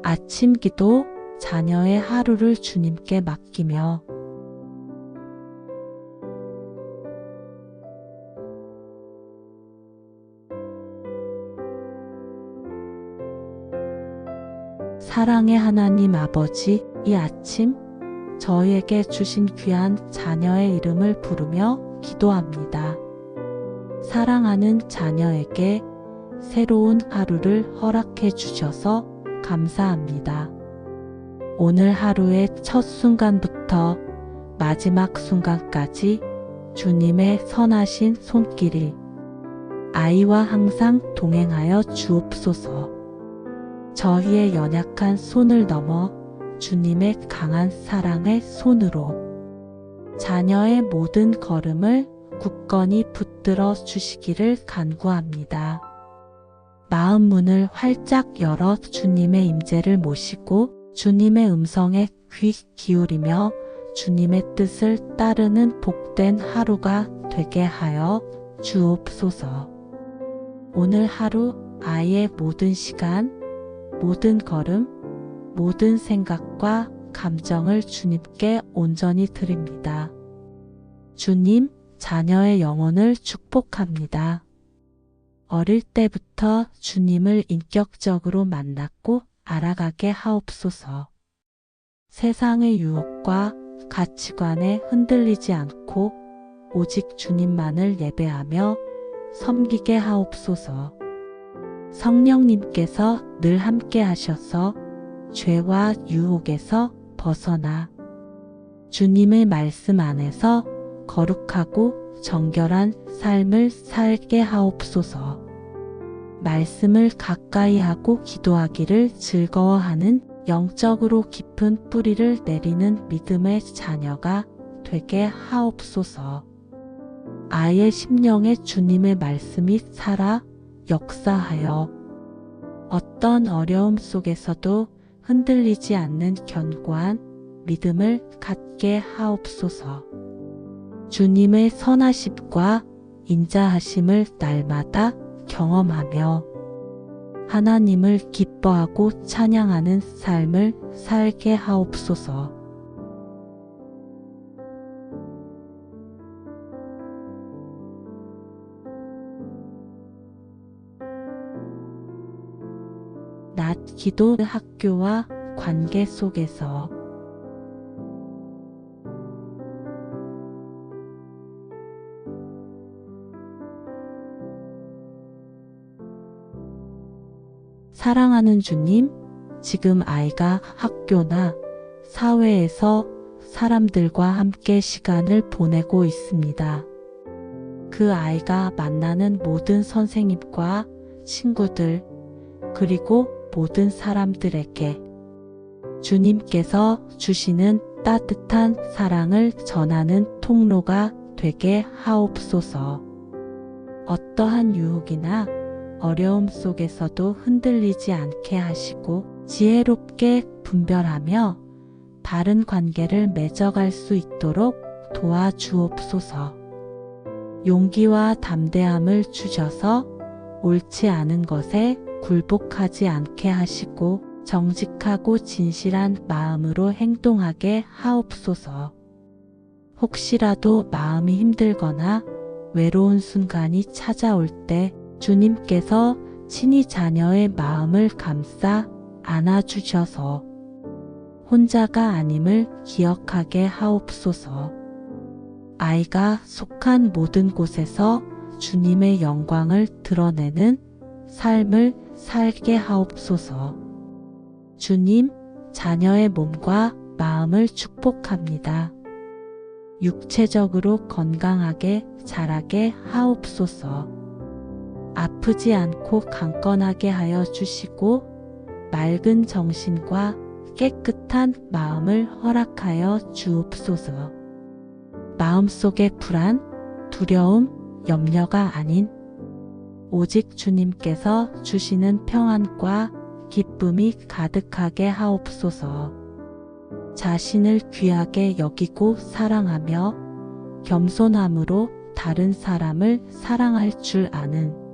아침 기도, 자녀의 하루를 주님께 맡기며 사랑의 하나님 아버지, 이 아침 저희에게 주신 귀한 자녀의 이름을 부르며 기도합니다. 사랑하는 자녀에게 새로운 하루를 허락해 주셔서 감사합니다. 오늘 하루의 첫 순간부터 마지막 순간까지 주님의 선하신 손길이 아이와 항상 동행하여 주옵소서. 저희의 연약한 손을 넘어 주님의 강한 사랑의 손으로 자녀의 모든 걸음을 굳건히 붙들어 주시기를 간구합니다. 마음 문을 활짝 열어 주님의 임재를 모시고 주님의 음성에 귀 기울이며 주님의 뜻을 따르는 복된 하루가 되게 하여 주옵소서. 오늘 하루 아이의 모든 시간, 모든 걸음, 모든 생각과 감정을 주님께 온전히 드립니다. 주님, 자녀의 영혼을 축복합니다. 어릴 때부터 주님을 인격적으로 만났고 알아가게 하옵소서. 세상의 유혹과 가치관에 흔들리지 않고 오직 주님만을 예배하며 섬기게 하옵소서. 성령님께서 늘 함께 하셔서 죄와 유혹에서 벗어나 주님의 말씀 안에서 거룩하고 정결한 삶을 살게 하옵소서. 말씀을 가까이 하고 기도하기를 즐거워하는 영적으로 깊은 뿌리를 내리는 믿음의 자녀가 되게 하옵소서. 아이의 심령에 주님의 말씀이 살아 역사하여 어떤 어려움 속에서도 흔들리지 않는 견고한 믿음을 갖게 하옵소서. 주님의 선하심과 인자하심을 날마다 경험하며 하나님을 기뻐하고 찬양하는 삶을 살게 하옵소서. 낮 기도 학교와 관계 속에서 사랑하는 주님, 지금 아이가 학교나 사회에서 사람들과 함께 시간을 보내고 있습니다. 그 아이가 만나는 모든 선생님과 친구들, 그리고 모든 사람들에게 주님께서 주시는 따뜻한 사랑을 전하는 통로가 되게 하옵소서. 어떠한 유혹이나 어려움 속에서도 흔들리지 않게 하시고 지혜롭게 분별하며 바른 관계를 맺어갈 수 있도록 도와주옵소서. 용기와 담대함을 주셔서 옳지 않은 것에 굴복하지 않게 하시고 정직하고 진실한 마음으로 행동하게 하옵소서. 혹시라도 마음이 힘들거나 외로운 순간이 찾아올 때 주님께서 친히 자녀의 마음을 감싸 안아주셔서 혼자가 아님을 기억하게 하옵소서. 아이가 속한 모든 곳에서 주님의 영광을 드러내는 삶을 살게 하옵소서. 주님, 자녀의 몸과 마음을 축복합니다. 육체적으로 건강하게 자라게 하옵소서. 아프지 않고 강건하게 하여 주시고 맑은 정신과 깨끗한 마음을 허락하여 주옵소서. 마음속의 불안, 두려움, 염려가 아닌 오직 주님께서 주시는 평안과 기쁨이 가득하게 하옵소서. 자신을 귀하게 여기고 사랑하며 겸손함으로 다른 사람을 사랑할 줄 아는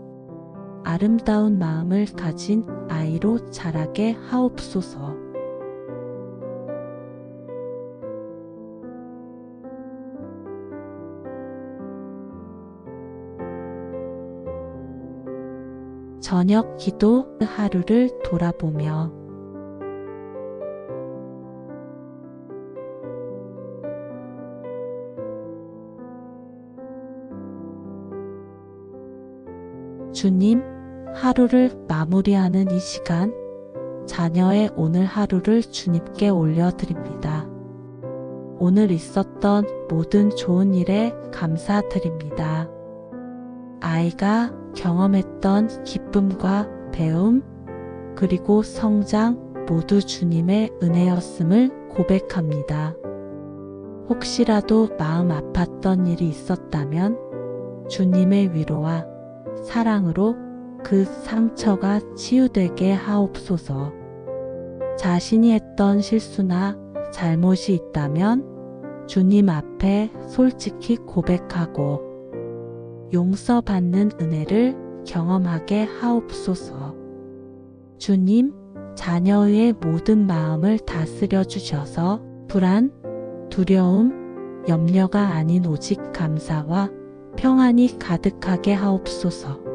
아름다운 마음을 가진 아이 아이로 자라게 하옵소서. 저녁 기도 하루를 돌아보며 주님, 하루를 마무리하는 이 시간, 자녀의 오늘 하루를 주님께 올려드립니다. 오늘 있었던 모든 좋은 일에 감사드립니다. 아이가 경험했던 기쁨과 배움, 그리고 성장 모두 주님의 은혜였음을 고백합니다. 혹시라도 마음 아팠던 일이 있었다면 주님의 위로와 사랑으로 그 상처가 치유되게 하옵소서. 자신이 했던 실수나 잘못이 있다면 주님 앞에 솔직히 고백하고 용서받는 은혜를 경험하게 하옵소서. 주님, 자녀의 모든 마음을 다스려 주셔서 불안, 두려움, 염려가 아닌 오직 감사와 평안이 가득하게 하옵소서.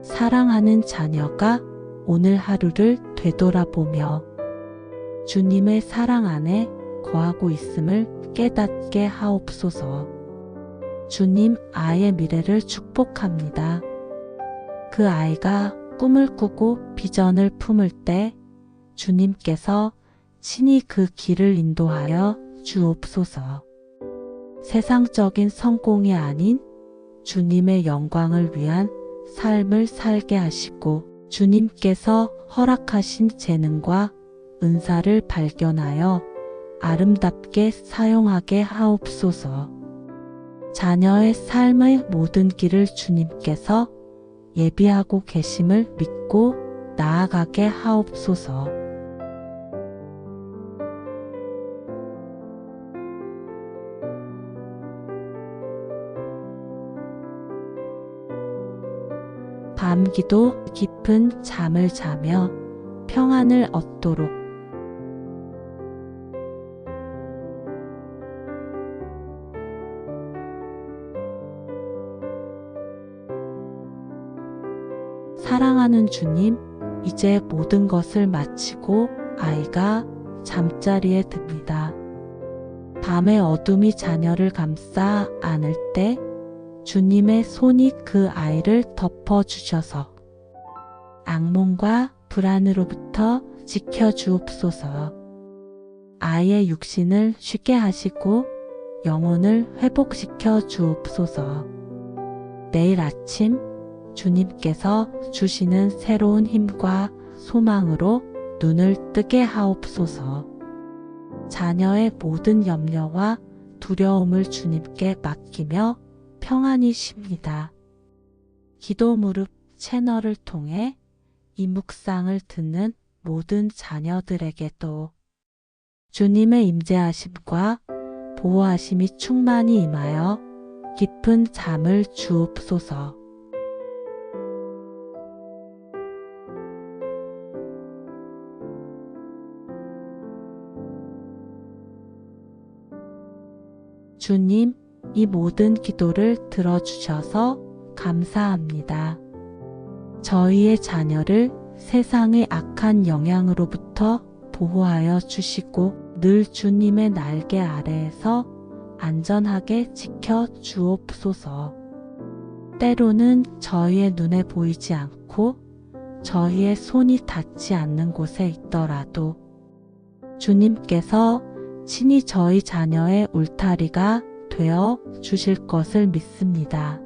사랑하는 자녀가 오늘 하루를 되돌아보며 주님의 사랑 안에 거하고 있음을 깨닫게 하옵소서. 주님, 아이의 미래를 축복합니다. 그 아이가 꿈을 꾸고 비전을 품을 때 주님께서 친히 그 길을 인도하여 주옵소서. 세상적인 성공이 아닌 주님의 영광을 위한 삶을 살게 하시고 주님께서 허락하신 재능과 은사를 발견하여 아름답게 사용하게 하옵소서. 자녀의 삶의 모든 길을 주님께서 예비하고 계심을 믿고 나아가게 하옵소서. 밤기도 깊은 잠을 자며 평안을 얻도록 사랑하는 주님, 이제 모든 것을 마치고 아이가 잠자리에 듭니다. 밤의 어둠이 자녀를 감싸 안을 때 주님의 손이 그 아이를 덮어주셔서 악몽과 불안으로부터 지켜주옵소서. 아이의 육신을 쉬게 하시고 영혼을 회복시켜 주옵소서. 내일 아침 주님께서 주시는 새로운 힘과 소망으로 눈을 뜨게 하옵소서. 자녀의 모든 염려와 두려움을 주님께 맡기며 평안히 쉽니다. 기도 무릎 채널을 통해 이 묵상을 듣는 모든 자녀들에게도 주님의 임재하심과 보호하심이 충만히 임하여 깊은 잠을 주옵소서. 주님, 이 모든 기도를 들어주셔서 감사합니다. 저희의 자녀를 세상의 악한 영향으로부터 보호하여 주시고 늘 주님의 날개 아래에서 안전하게 지켜 주옵소서. 때로는 저희의 눈에 보이지 않고 저희의 손이 닿지 않는 곳에 있더라도 주님께서 친히 저희 자녀의 울타리가 되어 주실 것을 믿습니다.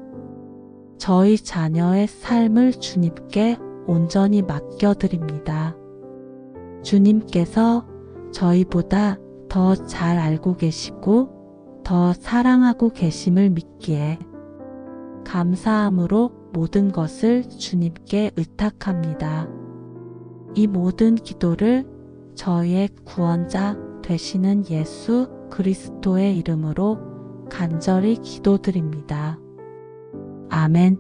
저희 자녀의 삶을 주님께 온전히 맡겨드립니다. 주님께서 저희보다 더 잘 알고 계시고 더 사랑하고 계심을 믿기에 감사함으로 모든 것을 주님께 의탁합니다. 이 모든 기도를 저희의 구원자 되시는 예수 그리스도의 이름으로 간절히 기도드립니다. 아멘.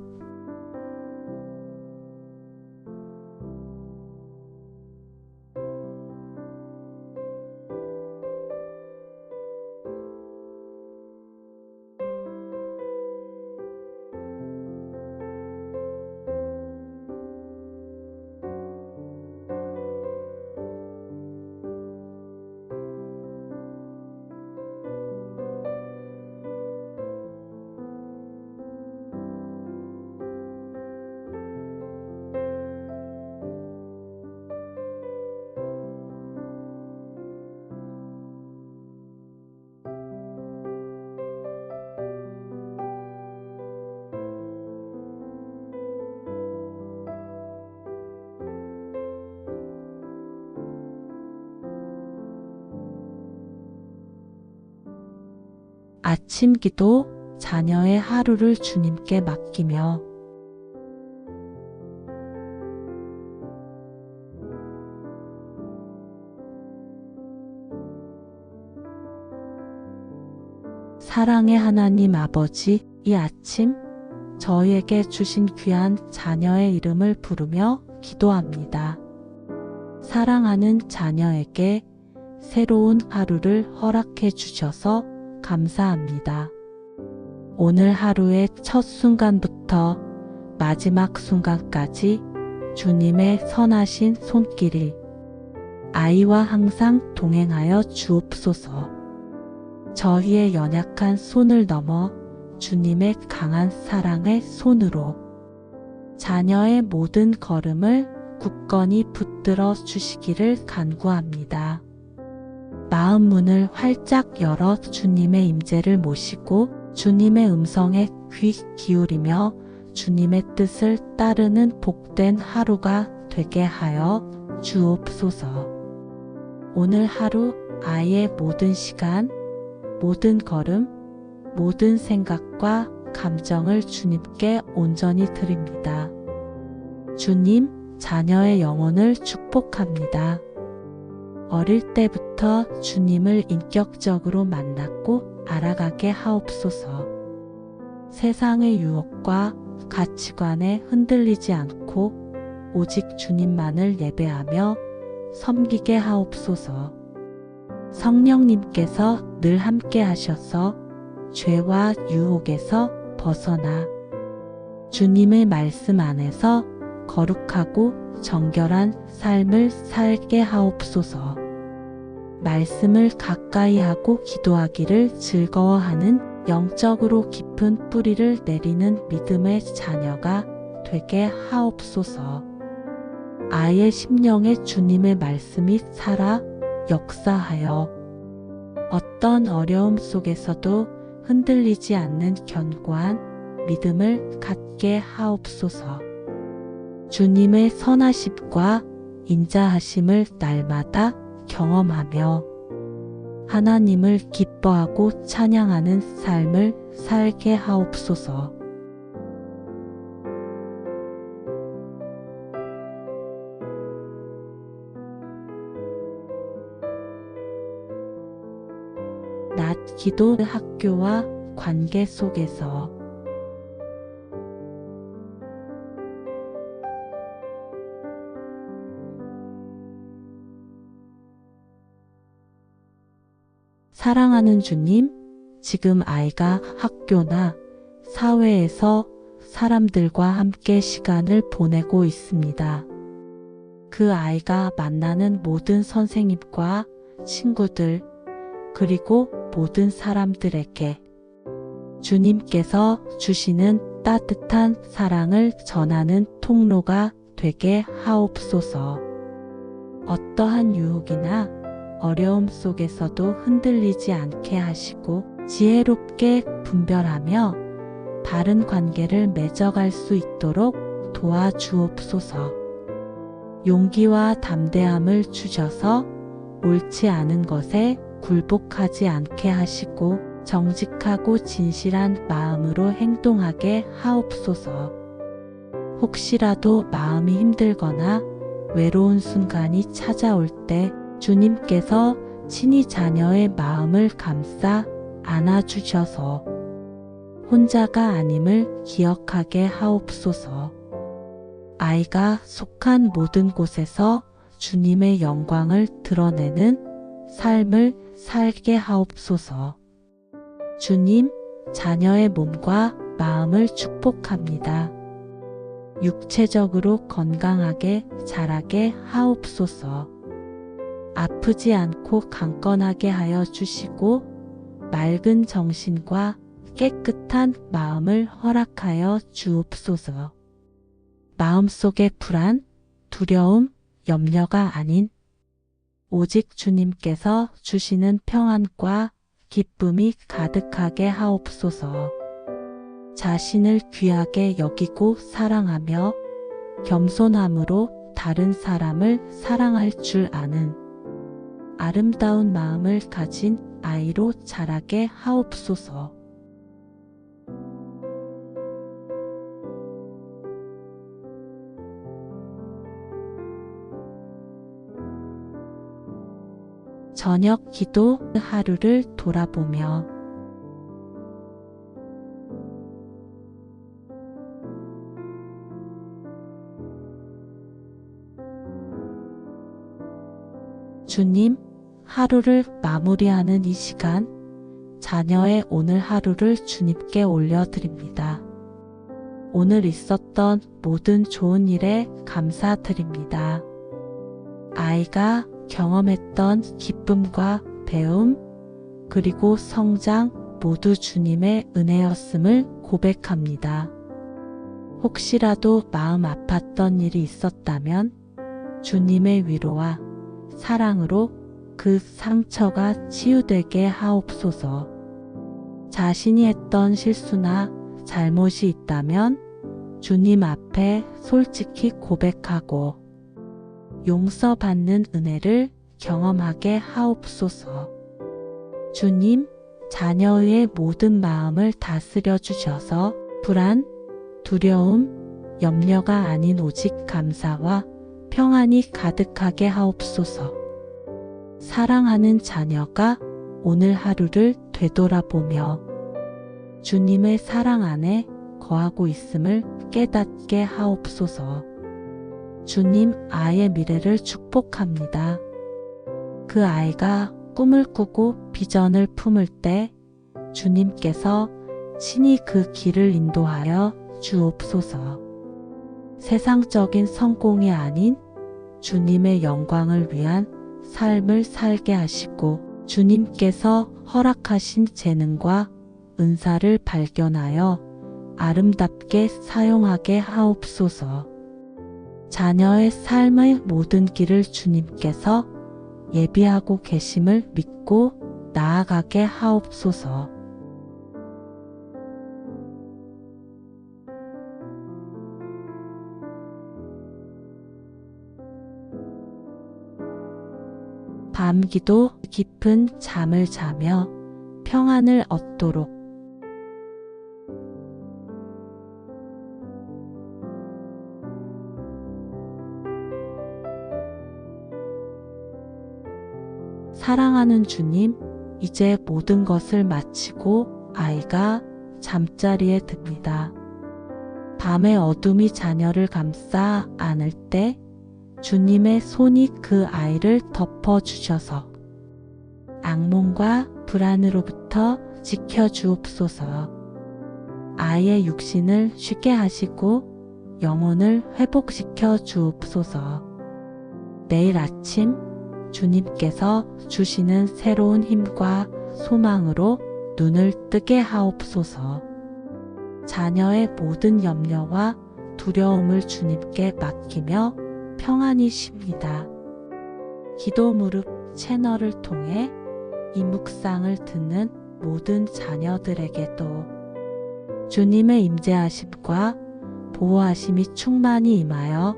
아침 기도, 자녀의 하루를 주님께 맡기며 사랑의 하나님 아버지, 이 아침 저희에게 주신 귀한 자녀의 이름을 부르며 기도합니다. 사랑하는 자녀에게 새로운 하루를 허락해 주셔서 감사합니다. 오늘 하루의 첫 순간부터 마지막 순간까지 주님의 선하신 손길이 아이와 항상 동행하여 주옵소서. 저희의 연약한 손을 넘어 주님의 강한 사랑의 손으로 자녀의 모든 걸음을 굳건히 붙들어 주시기를 간구합니다. 마음 문을 활짝 열어 주님의 임재를 모시고 주님의 음성에 귀 기울이며 주님의 뜻을 따르는 복된 하루가 되게 하여 주옵소서. 오늘 하루 아이의 모든 시간, 모든 걸음, 모든 생각과 감정을 주님께 온전히 드립니다. 주님, 자녀의 영혼을 축복합니다. 어릴 때부터 주님을 인격적으로 만났고 알아가게 하옵소서. 세상의 유혹과 가치관에 흔들리지 않고 오직 주님만을 예배하며 섬기게 하옵소서. 성령님께서 늘 함께 하셔서 죄와 유혹에서 벗어나 주님의 말씀 안에서 거룩하고 정결한 삶을 살게 하옵소서. 말씀을 가까이 하고 기도하기를 즐거워하는 영적으로 깊은 뿌리를 내리는 믿음의 자녀가 되게 하옵소서. 아이의 심령에 주님의 말씀이 살아 역사하여 어떤 어려움 속에서도 흔들리지 않는 견고한 믿음을 갖게 하옵소서. 주님의 선하심과 인자하심을 날마다 경험하며 하나님을 기뻐하고 찬양하는 삶을 살게 하옵소서. 낮 기도 학교와 관계 속에서 사랑하는 주님, 지금 아이가 학교나 사회에서 사람들과 함께 시간을 보내고 있습니다. 그 아이가 만나는 모든 선생님과 친구들, 그리고 모든 사람들에게 주님께서 주시는 따뜻한 사랑을 전하는 통로가 되게 하옵소서. 어떠한 유혹이나 어려움 속에서도 흔들리지 않게 하시고 지혜롭게 분별하며 바른 관계를 맺어갈 수 있도록 도와주옵소서. 용기와 담대함을 주셔서 옳지 않은 것에 굴복하지 않게 하시고 정직하고 진실한 마음으로 행동하게 하옵소서. 혹시라도 마음이 힘들거나 외로운 순간이 찾아올 때 주님께서 친히 자녀의 마음을 감싸 안아주셔서 혼자가 아님을 기억하게 하옵소서. 아이가 속한 모든 곳에서 주님의 영광을 드러내는 삶을 살게 하옵소서. 주님, 자녀의 몸과 마음을 축복합니다. 육체적으로 건강하게 자라게 하옵소서. 아프지 않고 강건하게 하여 주시고 맑은 정신과 깨끗한 마음을 허락하여 주옵소서. 마음속의 불안, 두려움, 염려가 아닌 오직 주님께서 주시는 평안과 기쁨이 가득하게 하옵소서. 자신을 귀하게 여기고 사랑하며 겸손함으로 다른 사람을 사랑할 줄 아는 아름다운 마음을 가진 아이로 자라게 하옵소서. 저녁 기도 하루를 돌아보며 주님, 하루를 마무리하는 이 시간, 자녀의 오늘 하루를 주님께 올려드립니다. 오늘 있었던 모든 좋은 일에 감사드립니다. 아이가 경험했던 기쁨과 배움, 그리고 성장 모두 주님의 은혜였음을 고백합니다. 혹시라도 마음 아팠던 일이 있었다면 주님의 위로와 사랑으로 그 상처가 치유되게 하옵소서. 자신이 했던 실수나 잘못이 있다면 주님 앞에 솔직히 고백하고 용서받는 은혜를 경험하게 하옵소서. 주님, 자녀의 모든 마음을 다스려 주셔서 불안, 두려움, 염려가 아닌 오직 감사와 평안이 가득하게 하옵소서. 사랑하는 자녀가 오늘 하루를 되돌아보며 주님의 사랑 안에 거하고 있음을 깨닫게 하옵소서. 주님, 아이의 미래를 축복합니다. 그 아이가 꿈을 꾸고 비전을 품을 때 주님께서 친히 그 길을 인도하여 주옵소서. 세상적인 성공이 아닌 주님의 영광을 위한 삶을 살게 하시고 주님께서 허락하신 재능과 은사를 발견하여 아름답게 사용하게 하옵소서. 자녀의 삶의 모든 길을 주님께서 예비하고 계심을 믿고 나아가게 하옵소서. 밤기도 깊은 잠을 자며 평안을 얻도록 사랑하는 주님, 이제 모든 것을 마치고 아이가 잠자리에 듭니다. 밤의 어둠이 자녀를 감싸 안을 때 주님의 손이 그 아이를 덮어주셔서 악몽과 불안으로부터 지켜주옵소서. 아이의 육신을 쉬게 하시고 영혼을 회복시켜 주옵소서. 내일 아침 주님께서 주시는 새로운 힘과 소망으로 눈을 뜨게 하옵소서. 자녀의 모든 염려와 두려움을 주님께 맡기며 평안히 쉽니다. 기도 무릎 채널을 통해 이 묵상을 듣는 모든 자녀들에게도 주님의 임재하심과 보호하심이 충만히 임하여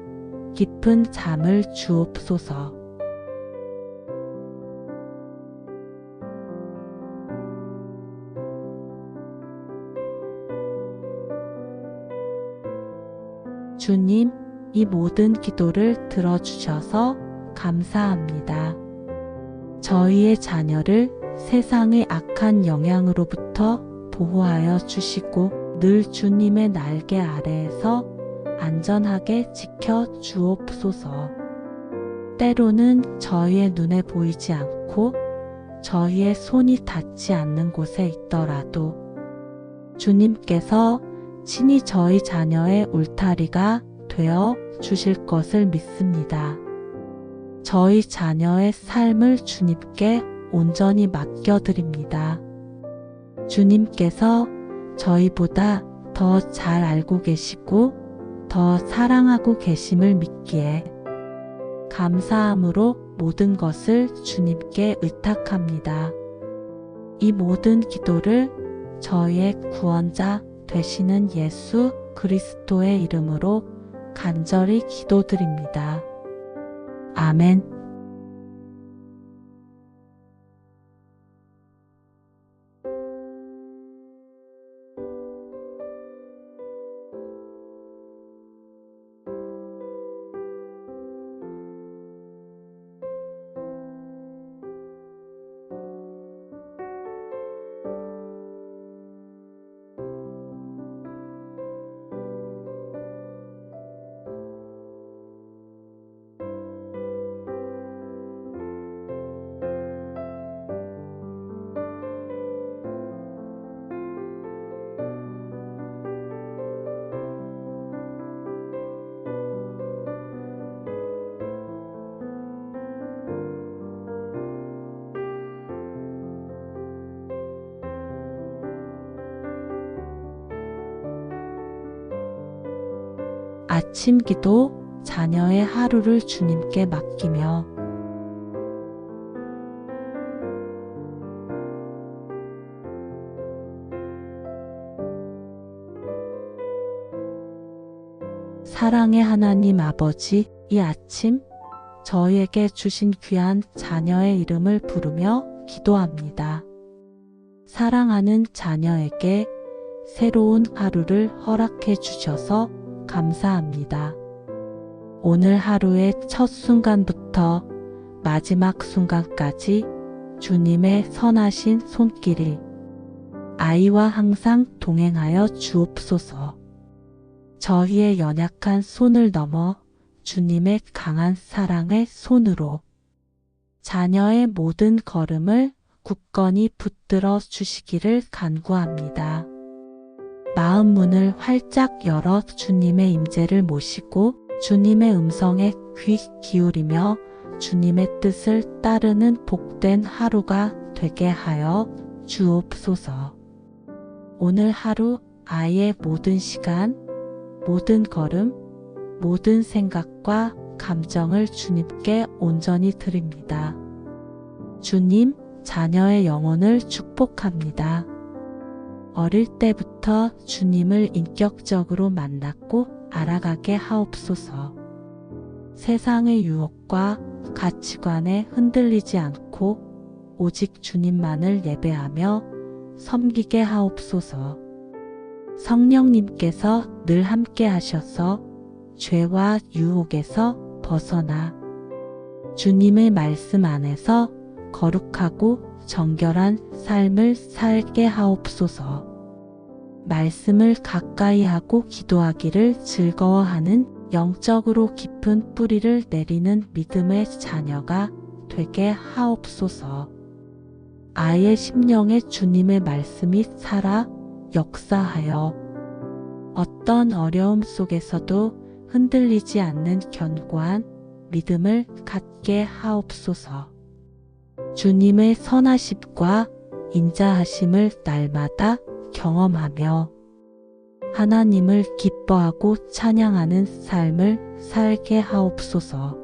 깊은 잠을 주옵소서. 주님, 이 모든 기도를 들어주셔서 감사합니다. 저희의 자녀를 세상의 악한 영향으로부터 보호하여 주시고 늘 주님의 날개 아래에서 안전하게 지켜 주옵소서. 때로는 저희의 눈에 보이지 않고 저희의 손이 닿지 않는 곳에 있더라도 주님께서 친히 저희 자녀의 울타리가 되어 주실 것을 믿습니다. 저희 자녀의 삶을 주님께 온전히 맡겨드립니다. 주님께서 저희보다 더 잘 알고 계시고 더 사랑하고 계심을 믿기에 감사함으로 모든 것을 주님께 의탁합니다. 이 모든 기도를 저희의 구원자 되시는 예수 그리스도의 이름으로 간절히 기도드립니다. 아멘. 아침 기도, 자녀의 하루를 주님께 맡기며 사랑의 하나님 아버지, 이 아침 저희에게 주신 귀한 자녀의 이름을 부르며 기도합니다. 사랑하는 자녀에게 새로운 하루를 허락해 주셔서 감사합니다. 오늘 하루의 첫 순간부터 마지막 순간까지 주님의 선하신 손길이 아이와 항상 동행하여 주옵소서. 저희의 연약한 손을 넘어 주님의 강한 사랑의 손으로 자녀의 모든 걸음을 굳건히 붙들어 주시기를 간구합니다. 마음 문을 활짝 열어 주님의 임재를 모시고 주님의 음성에 귀 기울이며 주님의 뜻을 따르는 복된 하루가 되게 하여 주옵소서. 오늘 하루 아이의 모든 시간, 모든 걸음, 모든 생각과 감정을 주님께 온전히 드립니다. 주님, 자녀의 영혼을 축복합니다. 어릴 때부터 주님을 인격적으로 만났고 알아가게 하옵소서. 세상의 유혹과 가치관에 흔들리지 않고 오직 주님만을 예배하며 섬기게 하옵소서. 성령님께서 늘 함께 하셔서 죄와 유혹에서 벗어나 주님의 말씀 안에서 거룩하고 정결한 삶을 살게 하옵소서. 말씀을 가까이 하고 기도하기를 즐거워하는 영적으로 깊은 뿌리를 내리는 믿음의 자녀가 되게 하옵소서. 아이의 심령에 주님의 말씀이 살아 역사하여 어떤 어려움 속에서도 흔들리지 않는 견고한 믿음을 갖게 하옵소서. 주님의 선하심과 인자하심을 날마다 경험하며 하나님을 기뻐하고 찬양하는 삶을 살게 하옵소서.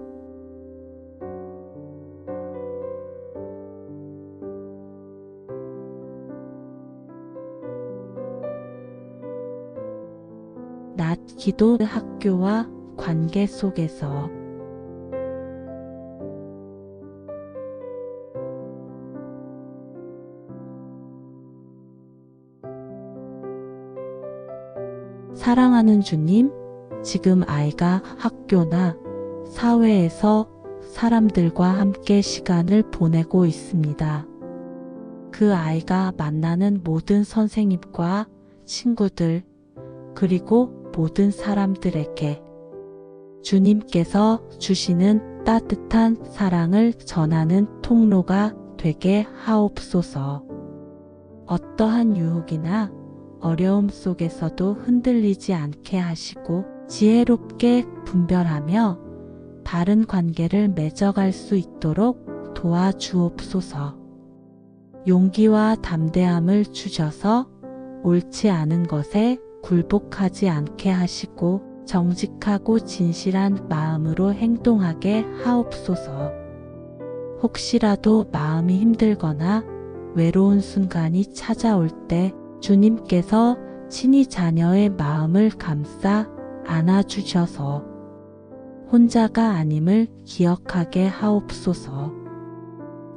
낮 기도 학교와 관계 속에서 사랑하는 주님, 지금 아이가 학교나 사회에서 사람들과 함께 시간을 보내고 있습니다. 그 아이가 만나는 모든 선생님과 친구들, 그리고 모든 사람들에게 주님께서 주시는 따뜻한 사랑을 전하는 통로가 되게 하옵소서. 어떠한 유혹이나 어려움 속에서도 흔들리지 않게 하시고 지혜롭게 분별하며 바른 관계를 맺어갈 수 있도록 도와주옵소서. 용기와 담대함을 주셔서 옳지 않은 것에 굴복하지 않게 하시고 정직하고 진실한 마음으로 행동하게 하옵소서. 혹시라도 마음이 힘들거나 외로운 순간이 찾아올 때 주님께서 친히 자녀의 마음을 감싸 안아주셔서 혼자가 아님을 기억하게 하옵소서.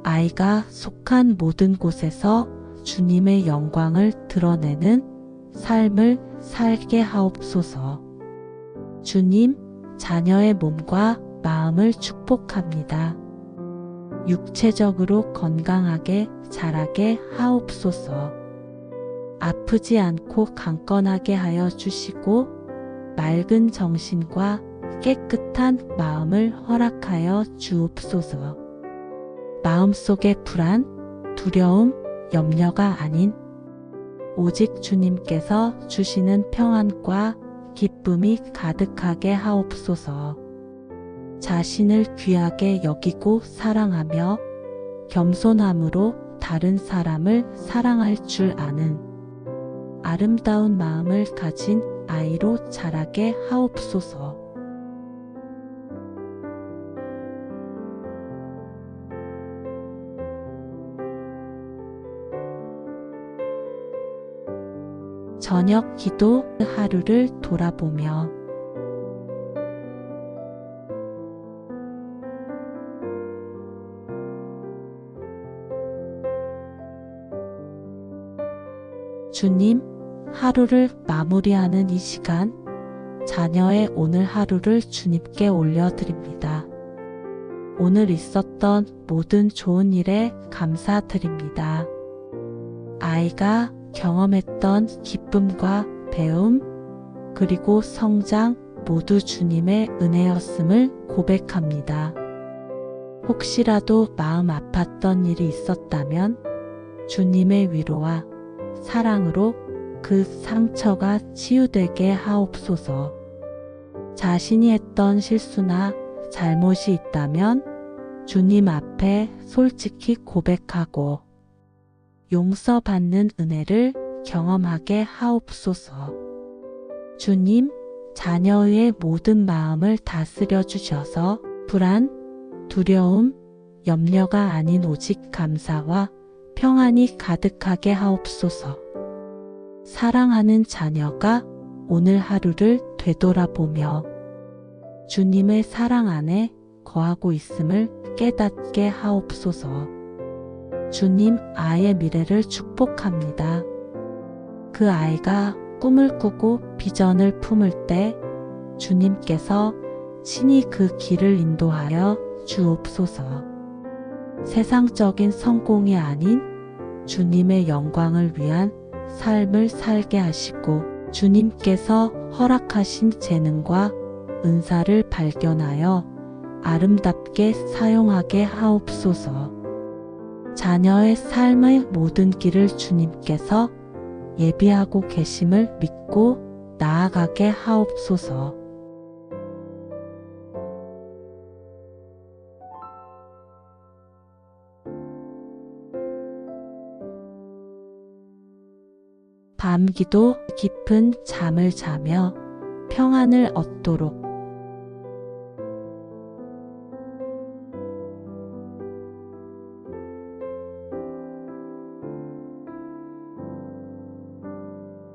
아이가 속한 모든 곳에서 주님의 영광을 드러내는 삶을 살게 하옵소서. 주님, 자녀의 몸과 마음을 축복합니다. 육체적으로 건강하게 자라게 하옵소서. 아프지 않고 강건하게 하여 주시고 맑은 정신과 깨끗한 마음을 허락하여 주옵소서. 마음속의 불안, 두려움, 염려가 아닌 오직 주님께서 주시는 평안과 기쁨이 가득하게 하옵소서. 자신을 귀하게 여기고 사랑하며 겸손함으로 다른 사람을 사랑할 줄 아는 아름다운 마음을 가진 아이로 자라게 하옵소서. 저녁 기도. 하루를 돌아보며 주님, 하루를 마무리하는 이 시간, 자녀의 오늘 하루를 주님께 올려드립니다. 오늘 있었던 모든 좋은 일에 감사드립니다. 아이가 경험했던 기쁨과 배움, 그리고 성장 모두 주님의 은혜였음을 고백합니다. 혹시라도 마음 아팠던 일이 있었다면 주님의 위로와 사랑으로 그 상처가 치유되게 하옵소서. 자신이 했던 실수나 잘못이 있다면 주님 앞에 솔직히 고백하고 용서받는 은혜를 경험하게 하옵소서. 주님, 자녀의 모든 마음을 다스려 주셔서 불안, 두려움, 염려가 아닌 오직 감사와 평안이 가득하게 하옵소서. 사랑하는 자녀가 오늘 하루를 되돌아보며 주님의 사랑 안에 거하고 있음을 깨닫게 하옵소서. 주님, 아이의 미래를 축복합니다. 그 아이가 꿈을 꾸고 비전을 품을 때 주님께서 친히 그 길을 인도하여 주옵소서. 세상적인 성공이 아닌 주님의 영광을 위한 삶을 살게 하시고 주님께서 허락하신 재능과 은사를 발견하여 아름답게 사용하게 하옵소서. 자녀의 삶의 모든 길을 주님께서 예비하고 계심을 믿고 나아가게 하옵소서. 밤기도. 깊은 잠을 자며 평안을 얻도록.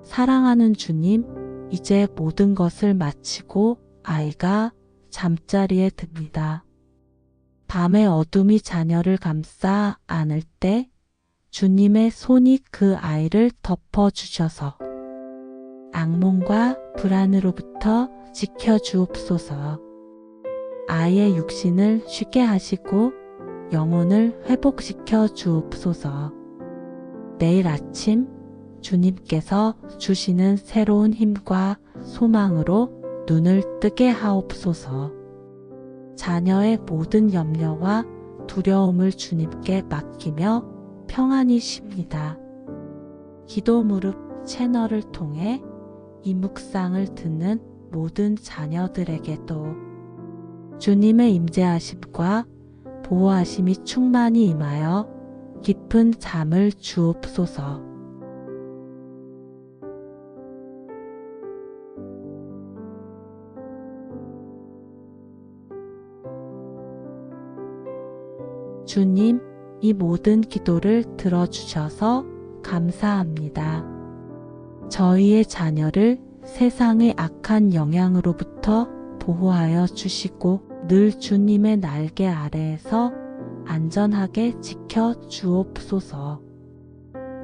사랑하는 주님, 이제 모든 것을 마치고 아이가 잠자리에 듭니다. 밤의 어둠이 자녀를 감싸 안을 때 주님의 손이 그 아이를 덮어주셔서 악몽과 불안으로부터 지켜주옵소서. 아이의 육신을 쉬게 하시고 영혼을 회복시켜 주옵소서. 내일 아침 주님께서 주시는 새로운 힘과 소망으로 눈을 뜨게 하옵소서. 자녀의 모든 염려와 두려움을 주님께 맡기며 평안히 쉽니다. 기도 무릎 채널을 통해 이 묵상을 듣는 모든 자녀들에게도 주님의 임재하심과 보호하심이 충만히 임하여 깊은 잠을 주옵소서. 주님, 이 모든 기도를 들어주셔서 감사합니다. 저희의 자녀를 세상의 악한 영향으로부터 보호하여 주시고 늘 주님의 날개 아래에서 안전하게 지켜 주옵소서.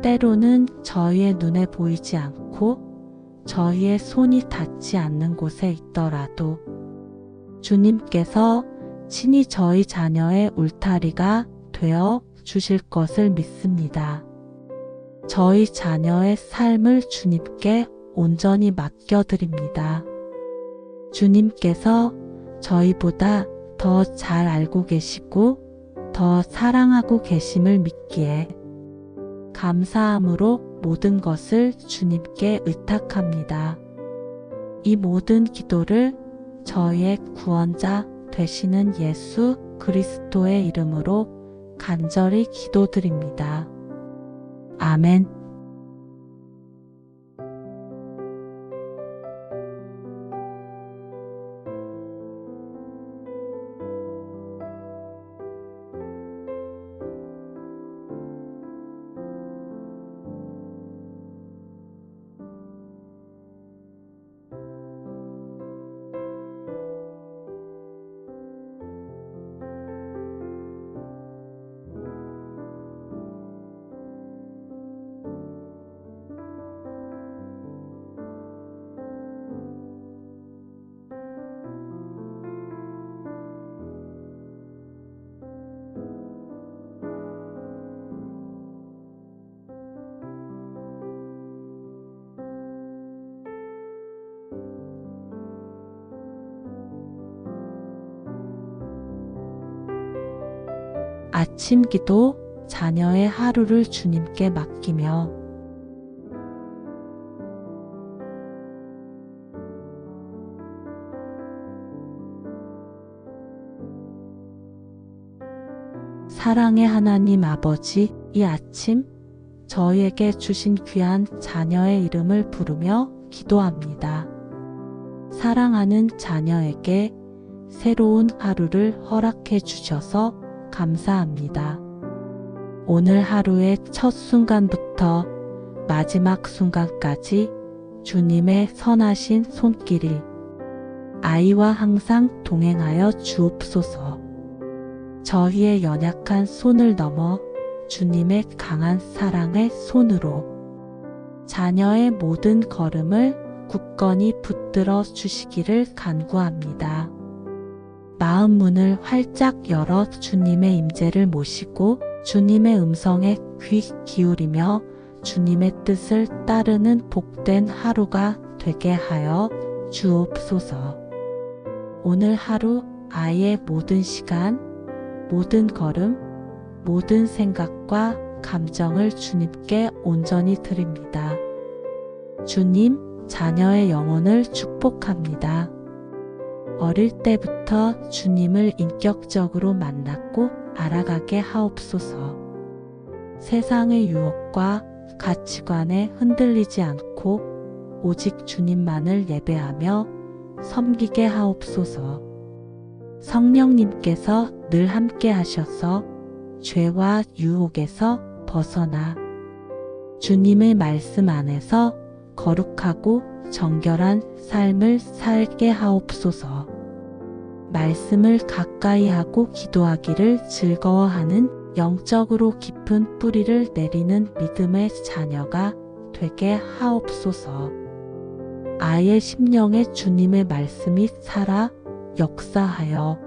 때로는 저희의 눈에 보이지 않고 저희의 손이 닿지 않는 곳에 있더라도 주님께서 친히 저희 자녀의 울타리가 되어 주실 것을 믿습니다. 저희 자녀의 삶을 주님께 온전히 맡겨드립니다. 주님께서 저희보다 더 잘 알고 계시고 더 사랑하고 계심을 믿기에 감사함으로 모든 것을 주님께 의탁합니다. 이 모든 기도를 저희의 구원자 되시는 예수 그리스도의 이름으로 간절히 기도드립니다. 아멘. 아침 기도, 자녀의 하루를 주님께 맡기며 사랑의 하나님 아버지, 이 아침 저희에게 주신 귀한 자녀의 이름을 부르며 기도합니다. 사랑하는 자녀에게 새로운 하루를 허락해 주셔서 감사합니다. 오늘 하루의 첫 순간부터 마지막 순간까지 주님의 선하신 손길이 아이와 항상 동행하여 주옵소서. 저희의 연약한 손을 넘어 주님의 강한 사랑의 손으로 자녀의 모든 걸음을 굳건히 붙들어 주시기를 간구합니다. 마음 문을 활짝 열어 주님의 임재를 모시고 주님의 음성에 귀 기울이며 주님의 뜻을 따르는 복된 하루가 되게 하여 주옵소서. 오늘 하루 아이의 모든 시간, 모든 걸음, 모든 생각과 감정을 주님께 온전히 드립니다. 주님, 자녀의 영혼을 축복합니다. 어릴 때부터 주님을 인격적으로 만났고 알아가게 하옵소서. 세상의 유혹과 가치관에 흔들리지 않고 오직 주님만을 예배하며 섬기게 하옵소서. 성령님께서 늘 함께 하셔서 죄와 유혹에서 벗어나 주님의 말씀 안에서 거룩하고 정결한 삶을 살게 하옵소서. 말씀을 가까이 하고 기도하기를 즐거워하는 영적으로 깊은 뿌리를 내리는 믿음의 자녀가 되게 하옵소서. 아이의 심령에 주님의 말씀이 살아 역사하여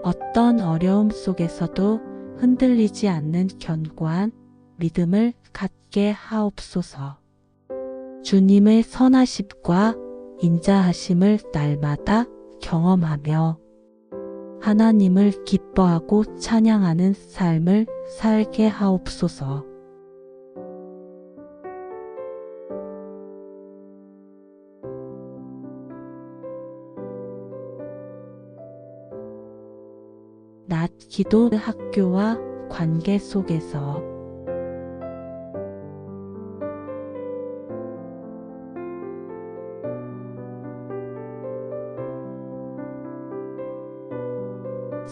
어떤 어려움 속에서도 흔들리지 않는 견고한 믿음을 갖게 하옵소서. 주님의 선하심과 인자하심을 날마다 경험하며 하나님을 기뻐하고 찬양하는 삶을 살게 하옵소서. 낮 기도 학교와 관계 속에서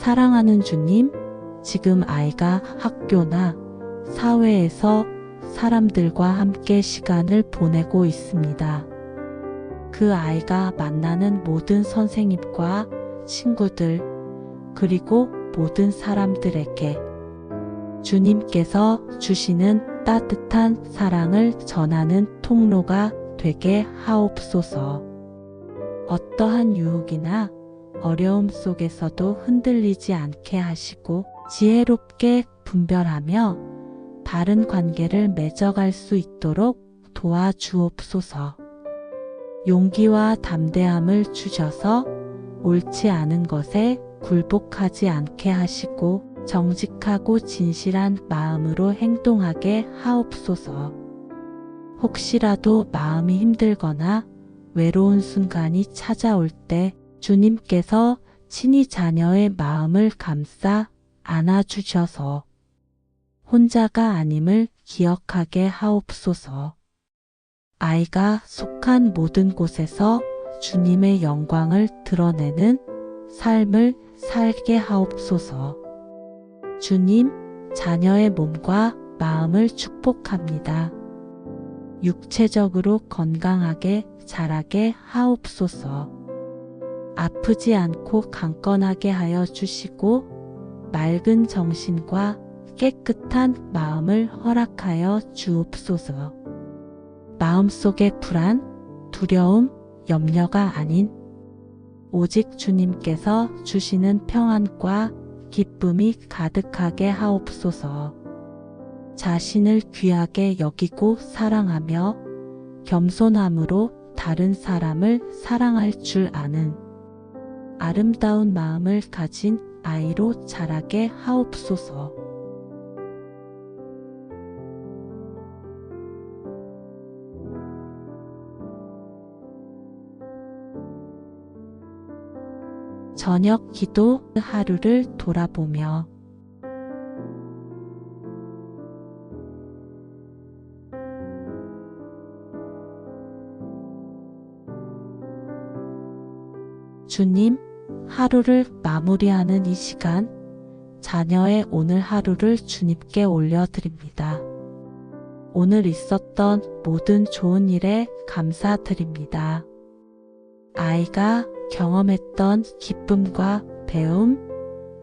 사랑하는 주님, 지금 아이가 학교나 사회에서 사람들과 함께 시간을 보내고 있습니다. 그 아이가 만나는 모든 선생님과 친구들, 그리고 모든 사람들에게 주님께서 주시는 따뜻한 사랑을 전하는 통로가 되게 하옵소서. 어떠한 유혹이나 어려움 속에서도 흔들리지 않게 하시고 지혜롭게 분별하며 바른 관계를 맺어갈 수 있도록 도와주옵소서. 용기와 담대함을 주셔서 옳지 않은 것에 굴복하지 않게 하시고 정직하고 진실한 마음으로 행동하게 하옵소서. 혹시라도 마음이 힘들거나 외로운 순간이 찾아올 때 주님께서 친히 자녀의 마음을 감싸 안아주셔서 혼자가 아님을 기억하게 하옵소서. 아이가 속한 모든 곳에서 주님의 영광을 드러내는 삶을 살게 하옵소서. 주님, 자녀의 몸과 마음을 축복합니다. 육체적으로 건강하게 자라게 하옵소서. 아프지 않고 강건하게 하여 주시고 맑은 정신과 깨끗한 마음을 허락하여 주옵소서. 마음속의 불안, 두려움, 염려가 아닌 오직 주님께서 주시는 평안과 기쁨이 가득하게 하옵소서. 자신을 귀하게 여기고 사랑하며 겸손함으로 다른 사람을 사랑할 줄 아는 아름다운 마음을 가진 아이로 자라게 하옵소서. 저녁 기도 하루를 돌아보며 주님, 하루를 마무리하는 이 시간, 자녀의 오늘 하루를 주님께 올려드립니다. 오늘 있었던 모든 좋은 일에 감사드립니다. 아이가 경험했던 기쁨과 배움,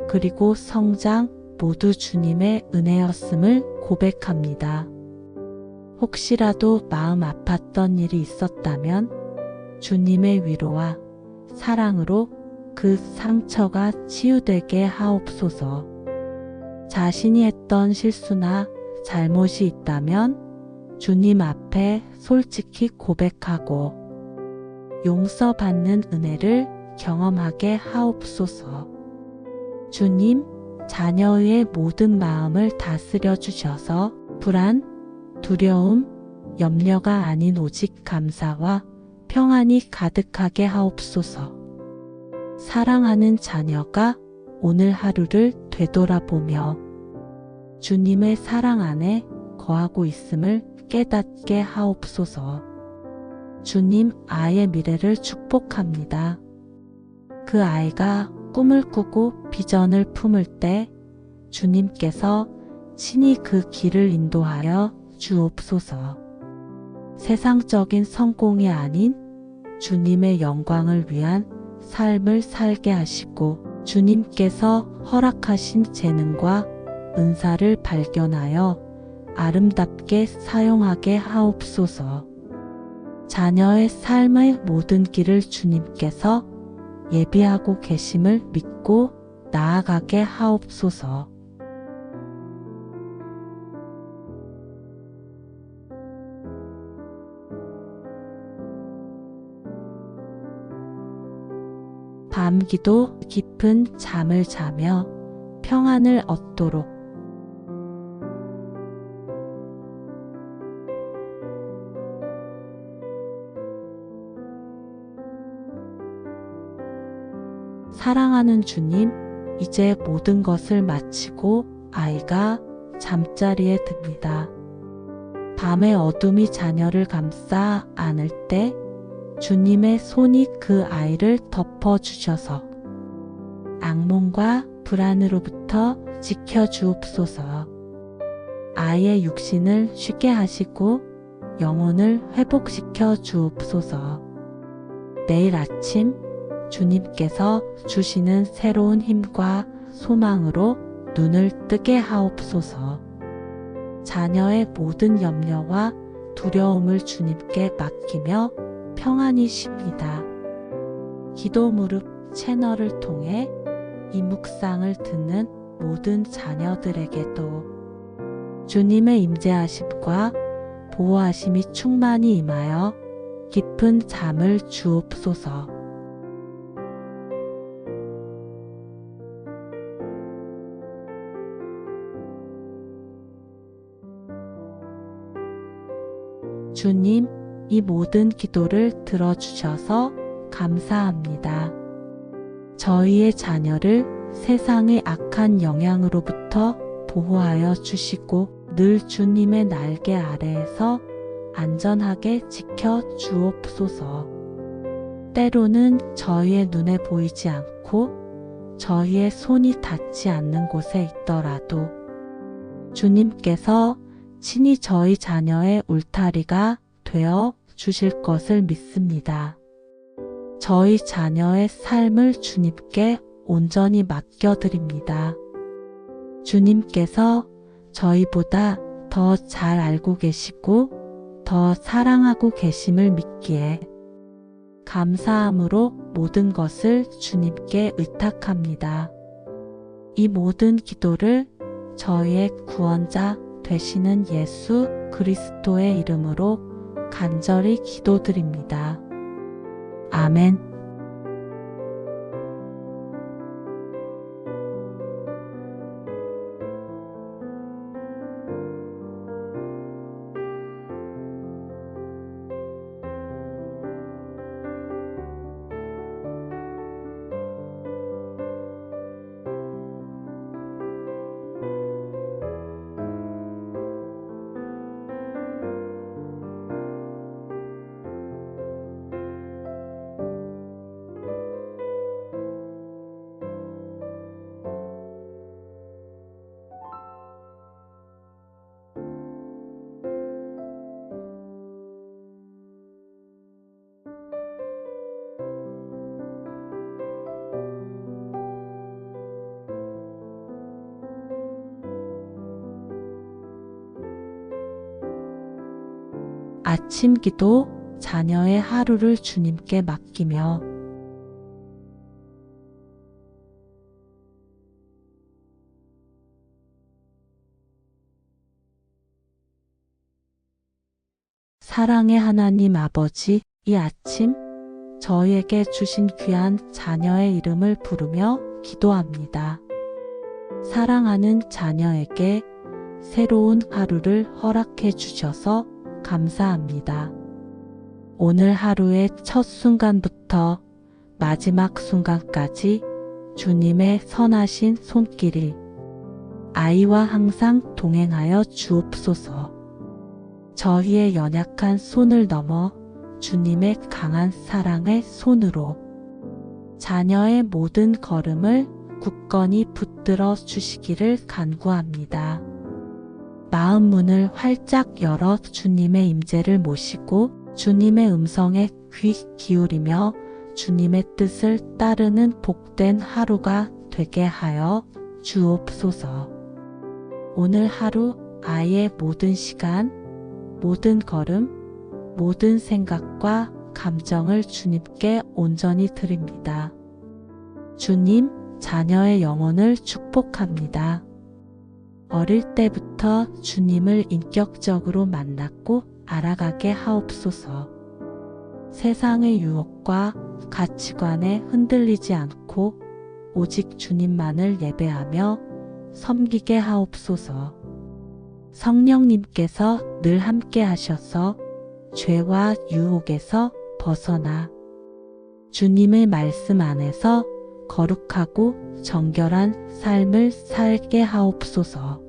그리고 성장 모두 주님의 은혜였음을 고백합니다. 혹시라도 마음 아팠던 일이 있었다면 주님의 위로와 사랑으로 그 상처가 치유되게 하옵소서. 자신이 했던 실수나 잘못이 있다면 주님 앞에 솔직히 고백하고 용서받는 은혜를 경험하게 하옵소서. 주님, 자녀의 모든 마음을 다스려 주셔서 불안, 두려움, 염려가 아닌 오직 감사와 평안이 가득하게 하옵소서. 사랑하는 자녀가 오늘 하루를 되돌아보며 주님의 사랑 안에 거하고 있음을 깨닫게 하옵소서. 주님, 아이의 미래를 축복합니다. 그 아이가 꿈을 꾸고 비전을 품을 때 주님께서 친히 그 길을 인도하여 주옵소서. 세상적인 성공이 아닌 주님의 영광을 위한 삶을 살게 하시고 주님께서 허락하신 재능과 은사를 발견하여 아름답게 사용하게 하옵소서. 자녀의 삶의 모든 길을 주님께서 예비하고 계심을 믿고 나아가게 하옵소서. 밤기도 깊은 잠을 자며 평안을 얻도록 사랑하는 주님, 이제 모든 것을 마치고 아이가 잠자리에 듭니다. 밤의 어둠이 자녀를 감싸 안을 때 주님의 손이 그 아이를 덮어주셔서 악몽과 불안으로부터 지켜주옵소서. 아이의 육신을 쉬게 하시고 영혼을 회복시켜 주옵소서. 내일 아침 주님께서 주시는 새로운 힘과 소망으로 눈을 뜨게 하옵소서. 자녀의 모든 염려와 두려움을 주님께 맡기며 평안히 쉽니다. 기도 무릎 채널을 통해 이 묵상을 듣는 모든 자녀들에게도 주님의 임재하심과 보호하심이 충만히 임하여 깊은 잠을 주옵소서. 주님, 이 모든 기도를 들어주셔서 감사합니다. 저희의 자녀를 세상의 악한 영향으로부터 보호하여 주시고 늘 주님의 날개 아래에서 안전하게 지켜 주옵소서. 때로는 저희의 눈에 보이지 않고 저희의 손이 닿지 않는 곳에 있더라도 주님께서 친히 저희 자녀의 울타리가 되어 주실 것을 믿습니다. 저희 자녀의 삶을 주님께 온전히 맡겨드립니다. 주님께서 저희보다 더 잘 알고 계시고 더 사랑하고 계심을 믿기에 감사함으로 모든 것을 주님께 의탁합니다. 이 모든 기도를 저희의 구원자 되시는 예수 그리스도의 이름으로 간절히 기도드립니다. 아멘. 아침 기도, 자녀의 하루를 주님께 맡기며 사랑의 하나님 아버지, 이 아침 저희에게 주신 귀한 자녀의 이름을 부르며 기도합니다. 사랑하는 자녀에게 새로운 하루를 허락해 주셔서 감사합니다. 오늘 하루의 첫 순간부터 마지막 순간까지 주님의 선하신 손길이 아이와 항상 동행하여 주옵소서. 저희의 연약한 손을 넘어 주님의 강한 사랑의 손으로 자녀의 모든 걸음을 굳건히 붙들어 주시기를 간구합니다. 마음 문을 활짝 열어 주님의 임재를 모시고 주님의 음성에 귀 기울이며 주님의 뜻을 따르는 복된 하루가 되게 하여 주옵소서. 오늘 하루 아이의 모든 시간, 모든 걸음, 모든 생각과 감정을 주님께 온전히 드립니다. 주님, 자녀의 영혼을 축복합니다. 어릴 때부터 주님을 인격적으로 만났고 알아가게 하옵소서. 세상의 유혹과 가치관에 흔들리지 않고 오직 주님만을 예배하며 섬기게 하옵소서. 성령님께서 늘 함께 하셔서 죄와 유혹에서 벗어나 주님의 말씀 안에서 거룩하고 정결한 삶을 살게 하옵소서.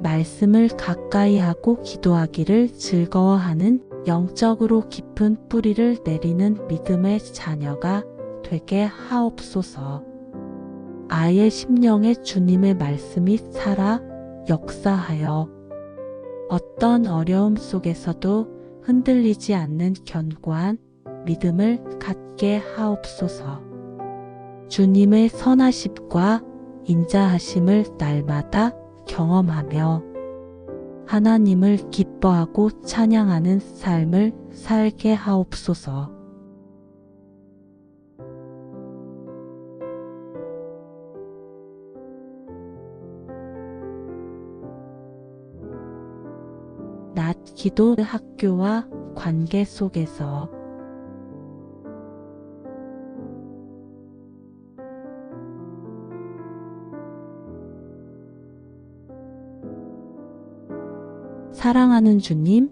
말씀을 가까이 하고 기도하기를 즐거워하는 영적으로 깊은 뿌리를 내리는 믿음의 자녀가 되게 하옵소서. 아이의 심령에 주님의 말씀이 살아 역사하여 어떤 어려움 속에서도 흔들리지 않는 견고한 믿음을 갖게 하옵소서. 주님의 선하심과 인자하심을 날마다 경험하며 하나님을 기뻐하고 찬양하는 삶을 살게 하옵소서. 낮 기도 학교와 관계 속에서 사랑하는 주님,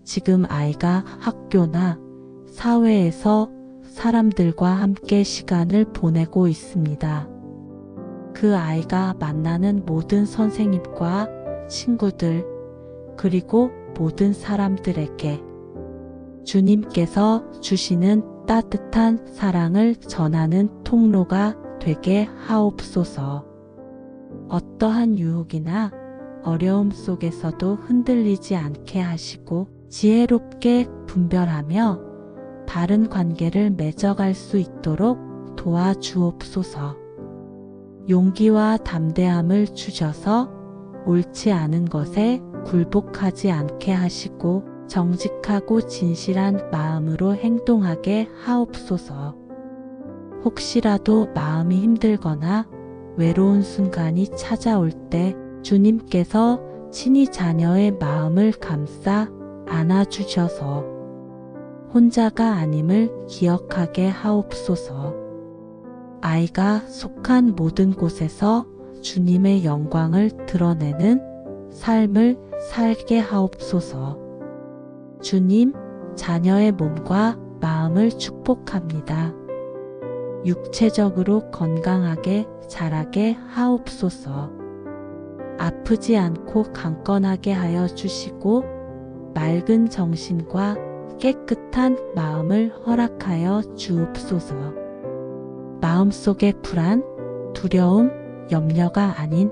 지금 아이가 학교나 사회에서 사람들과 함께 시간을 보내고 있습니다. 그 아이가 만나는 모든 선생님과 친구들, 그리고 모든 사람들에게 주님께서 주시는 따뜻한 사랑을 전하는 통로가 되게 하옵소서. 어떠한 유혹이나 어려움 속에서도 흔들리지 않게 하시고 지혜롭게 분별하며 바른 관계를 맺어갈 수 있도록 도와주옵소서. 용기와 담대함을 주셔서 옳지 않은 것에 굴복하지 않게 하시고 정직하고 진실한 마음으로 행동하게 하옵소서. 혹시라도 마음이 힘들거나 외로운 순간이 찾아올 때 주님께서 친히 자녀의 마음을 감싸 안아주셔서 혼자가 아님을 기억하게 하옵소서. 아이가 속한 모든 곳에서 주님의 영광을 드러내는 삶을 살게 하옵소서. 주님, 자녀의 몸과 마음을 축복합니다. 육체적으로 건강하게 자라게 하옵소서. 아프지 않고 강건하게 하여 주시고 맑은 정신과 깨끗한 마음을 허락하여 주옵소서. 마음속의 불안, 두려움, 염려가 아닌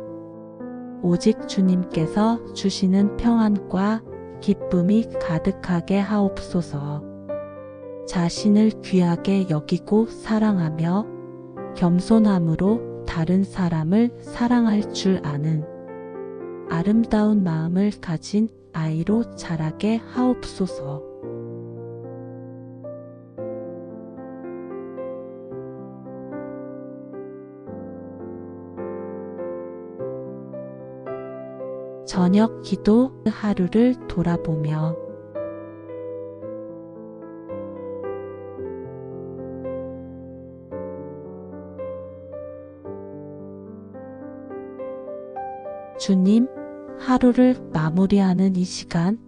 오직 주님께서 주시는 평안과 기쁨이 가득하게 하옵소서. 자신을 귀하게 여기고 사랑하며 겸손함으로 다른 사람을 사랑할 줄 아는 아름다운 마음을 가진 아이로 자라게 하옵소서. 저녁 기도 하루를 돌아보며 주님, 하루를 마무리하는 이 시간,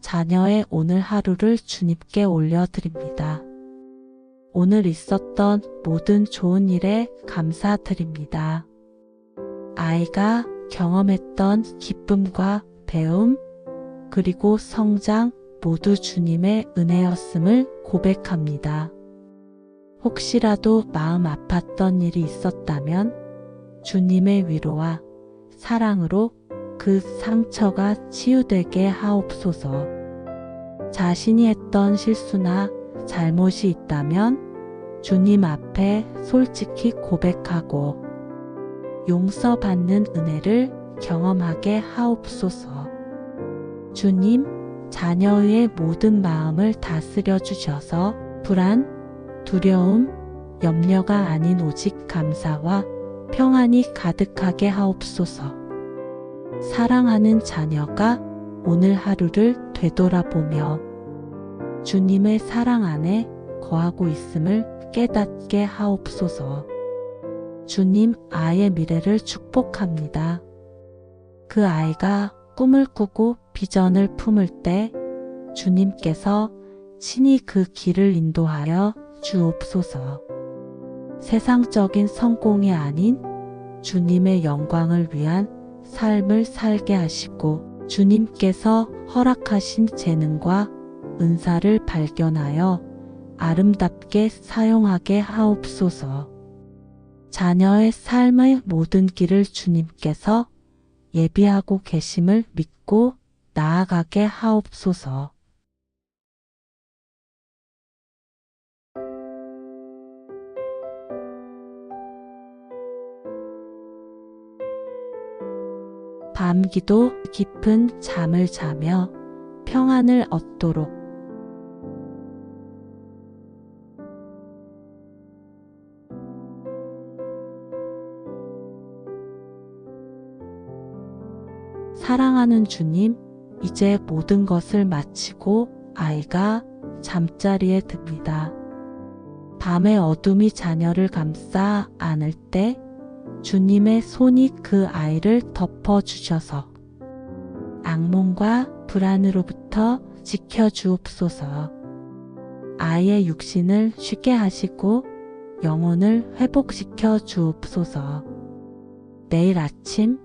자녀의 오늘 하루를 주님께 올려드립니다. 오늘 있었던 모든 좋은 일에 감사드립니다. 아이가 경험했던 기쁨과 배움, 그리고 성장 모두 주님의 은혜였음을 고백합니다. 혹시라도 마음 아팠던 일이 있었다면 주님의 위로와 사랑으로 그 상처가 치유되게 하옵소서. 자신이 했던 실수나 잘못이 있다면 주님 앞에 솔직히 고백하고 용서받는 은혜를 경험하게 하옵소서. 주님, 자녀의 모든 마음을 다스려 주셔서 불안, 두려움, 염려가 아닌 오직 감사와 평안이 가득하게 하옵소서. 사랑하는 자녀가 오늘 하루를 되돌아보며 주님의 사랑 안에 거하고 있음을 깨닫게 하옵소서. 주님, 아이의 미래를 축복합니다. 그 아이가 꿈을 꾸고 비전을 품을 때 주님께서 친히 그 길을 인도하여 주옵소서. 세상적인 성공이 아닌 주님의 영광을 위한 삶을 살게 하시고 주님께서 허락하신 재능과 은사를 발견하여 아름답게 사용하게 하옵소서. 자녀의 삶의 모든 길을 주님께서 예비하고 계심을 믿고 나아가게 하옵소서. 밤기도 깊은 잠을 자며 평안을 얻도록 사랑하는 주님, 이제 모든 것을 마치고 아이가 잠자리에 듭니다. 밤의 어둠이 자녀를 감싸 안을 때 주님의 손이 그 아이를 덮어주셔서 악몽과 불안으로부터 지켜주옵소서. 아이의 육신을 쉬게 하시고 영혼을 회복시켜 주옵소서. 내일 아침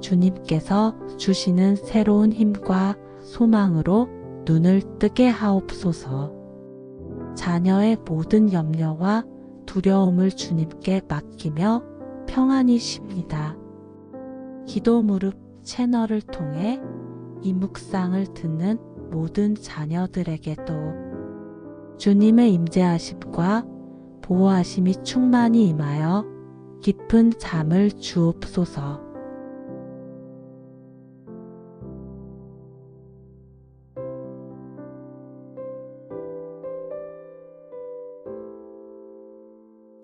주님께서 주시는 새로운 힘과 소망으로 눈을 뜨게 하옵소서. 자녀의 모든 염려와 두려움을 주님께 맡기며 평안히 쉽니다. 기도 무릎 채널을 통해 이 묵상을 듣는 모든 자녀들에게도 주님의 임재하심과 보호하심이 충만히 임하여 깊은 잠을 주옵소서.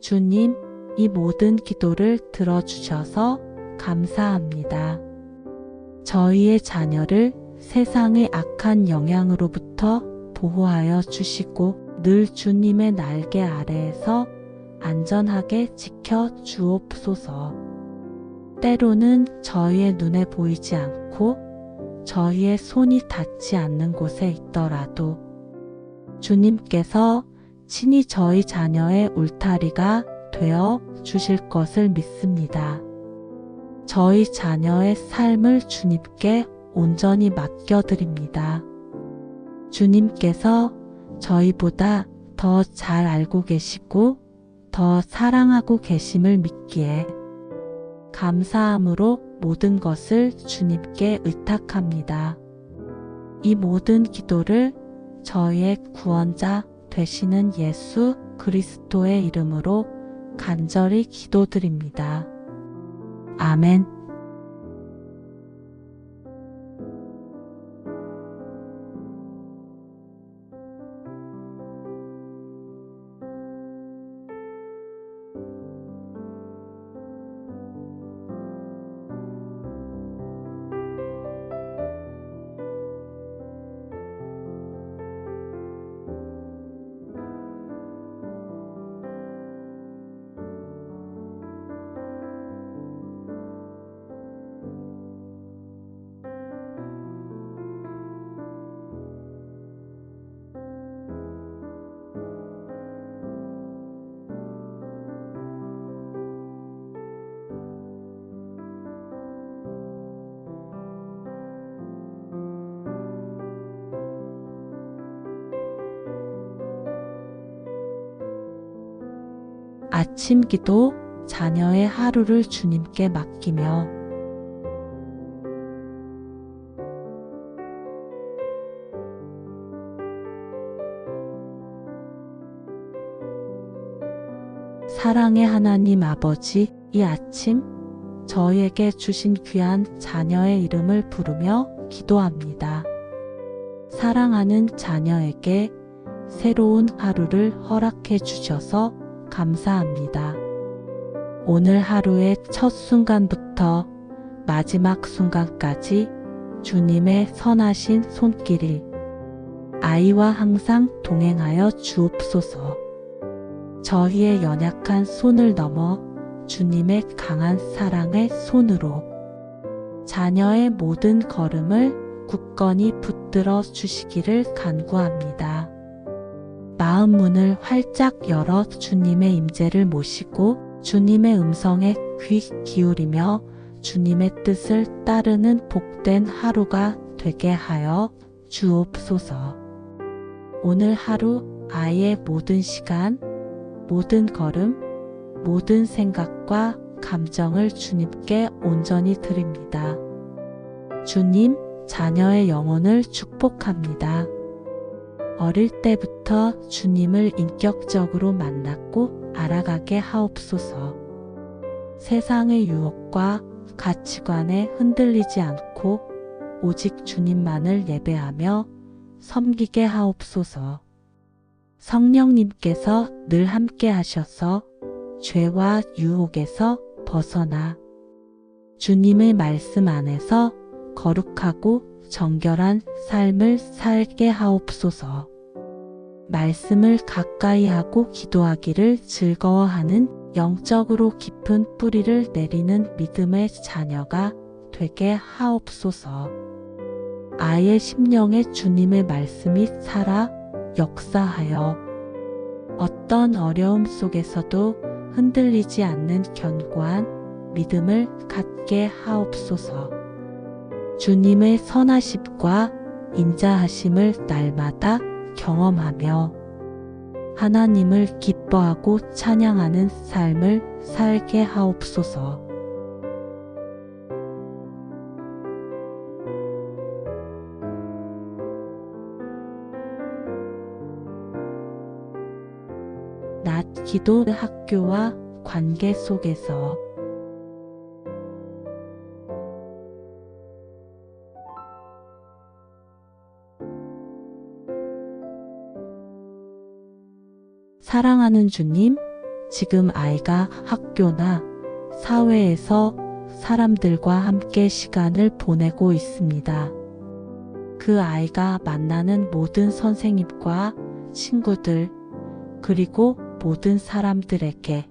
주님, 이 모든 기도를 들어주셔서 감사합니다. 저희의 자녀를 세상의 악한 영향으로부터 보호하여 주시고 늘 주님의 날개 아래에서 안전하게 지켜 주옵소서. 때로는 저희의 눈에 보이지 않고 저희의 손이 닿지 않는 곳에 있더라도 주님께서 친히 저희 자녀의 울타리가 되어 주실 것을 믿습니다. 저희 자녀의 삶을 주님께 온전히 맡겨드립니다. 주님께서 저희보다 더 잘 알고 계시고 더 사랑하고 계심을 믿기에 감사함으로 모든 것을 주님께 의탁합니다. 이 모든 기도를 저희의 구원자 되시는 예수 그리스도의 이름으로 간절히 기도드립니다. 아멘. 아침 기도, 자녀의 하루를 주님께 맡기며 사랑의 하나님 아버지, 이 아침 저희에게 주신 귀한 자녀의 이름을 부르며 기도합니다. 사랑하는 자녀에게 새로운 하루를 허락해 주셔서 감사합니다. 오늘 하루의 첫 순간부터 마지막 순간까지 주님의 선하신 손길이 아이와 항상 동행하여 주옵소서. 저희의 연약한 손을 넘어 주님의 강한 사랑의 손으로 자녀의 모든 걸음을 굳건히 붙들어 주시기를 간구합니다. 마음 문을 활짝 열어 주님의 임재를 모시고 주님의 음성에 귀 기울이며 주님의 뜻을 따르는 복된 하루가 되게 하여 주옵소서. 오늘 하루 아이의 모든 시간, 모든 걸음, 모든 생각과 감정을 주님께 온전히 드립니다. 주님, 자녀의 영혼을 축복합니다. 어릴 때부터 주님을 인격적으로 만났고 알아가게 하옵소서. 세상의 유혹과 가치관에 흔들리지 않고 오직 주님만을 예배하며 섬기게 하옵소서. 성령님께서 늘 함께 하셔서 죄와 유혹에서 벗어나 주님의 말씀 안에서 거룩하고 정결한 삶을 살게 하옵소서. 말씀을 가까이 하고 기도하기를 즐거워하는 영적으로 깊은 뿌리를 내리는 믿음의 자녀가 되게 하옵소서. 아이의 심령에 주님의 말씀이 살아 역사하여 어떤 어려움 속에서도 흔들리지 않는 견고한 믿음을 갖게 하옵소서. 주님의 선하심과 인자하심을 날마다 경험하며 하나님을 기뻐하고 찬양하는 삶을 살게 하옵소서. 낮 기도 학교와 관계 속에서 사랑하는 주님, 지금 아이가 학교나 사회에서 사람들과 함께 시간을 보내고 있습니다. 그 아이가 만나는 모든 선생님과 친구들, 그리고 모든 사람들에게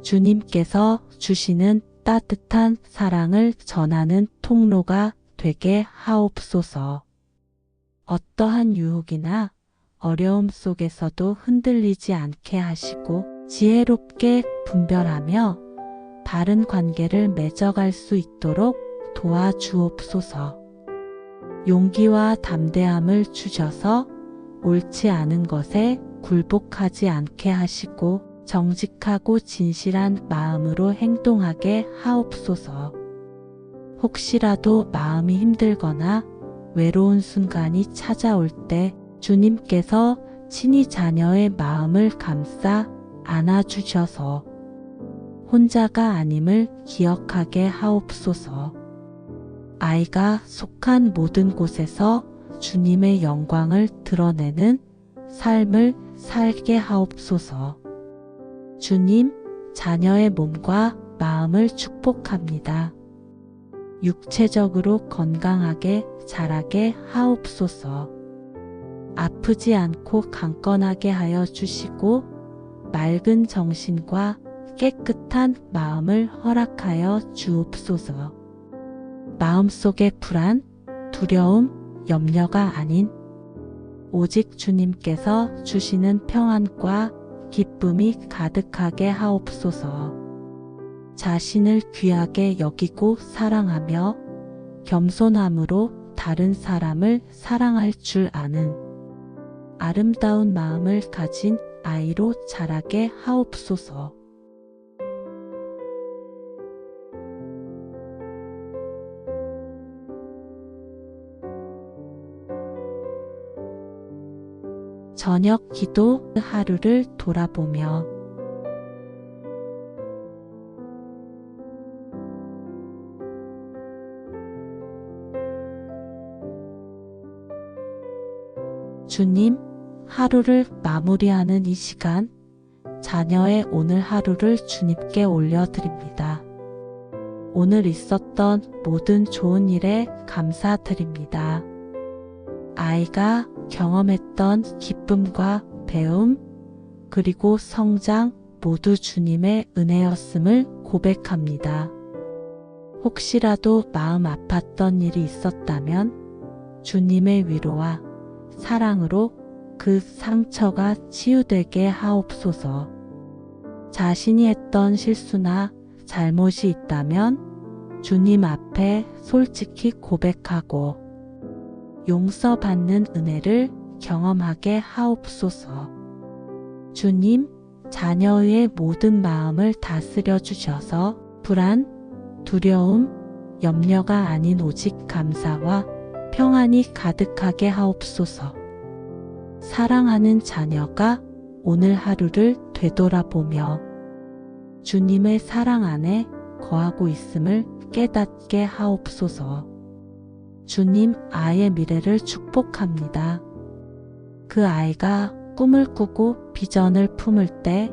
주님께서 주시는 따뜻한 사랑을 전하는 통로가 되게 하옵소서. 어떠한 유혹이나 어려움 속에서도 흔들리지 않게 하시고 지혜롭게 분별하며 바른 관계를 맺어갈 수 있도록 도와주옵소서. 용기와 담대함을 주셔서 옳지 않은 것에 굴복하지 않게 하시고 정직하고 진실한 마음으로 행동하게 하옵소서. 혹시라도 마음이 힘들거나 외로운 순간이 찾아올 때 주님께서 친히 자녀의 마음을 감싸 안아주셔서 혼자가 아님을 기억하게 하옵소서. 아이가 속한 모든 곳에서 주님의 영광을 드러내는 삶을 살게 하옵소서. 주님, 자녀의 몸과 마음을 축복합니다. 육체적으로 건강하게 자라게 하옵소서. 아프지 않고 강건하게 하여 주시고 맑은 정신과 깨끗한 마음을 허락하여 주옵소서. 마음속의 불안, 두려움, 염려가 아닌 오직 주님께서 주시는 평안과 기쁨이 가득하게 하옵소서. 자신을 귀하게 여기고 사랑하며 겸손함으로 다른 사람을 사랑할 줄 아는 아름다운 마음을 가진 아이로 자라게 하옵소서. 저녁 기도 하루를 돌아보며 주님, 하루를 마무리하는 이 시간, 자녀의 오늘 하루를 주님께 올려드립니다. 오늘 있었던 모든 좋은 일에 감사드립니다. 아이가 경험했던 기쁨과 배움, 그리고 성장 모두 주님의 은혜였음을 고백합니다. 혹시라도 마음 아팠던 일이 있었다면 주님의 위로와 사랑으로 그 상처가 치유되게 하옵소서. 자신이 했던 실수나 잘못이 있다면 주님 앞에 솔직히 고백하고 용서받는 은혜를 경험하게 하옵소서. 주님, 자녀의 모든 마음을 다스려 주셔서 불안, 두려움, 염려가 아닌 오직 감사와 평안이 가득하게 하옵소서. 사랑하는 자녀가 오늘 하루를 되돌아보며 주님의 사랑 안에 거하고 있음을 깨닫게 하옵소서. 주님, 아이의 미래를 축복합니다. 그 아이가 꿈을 꾸고 비전을 품을 때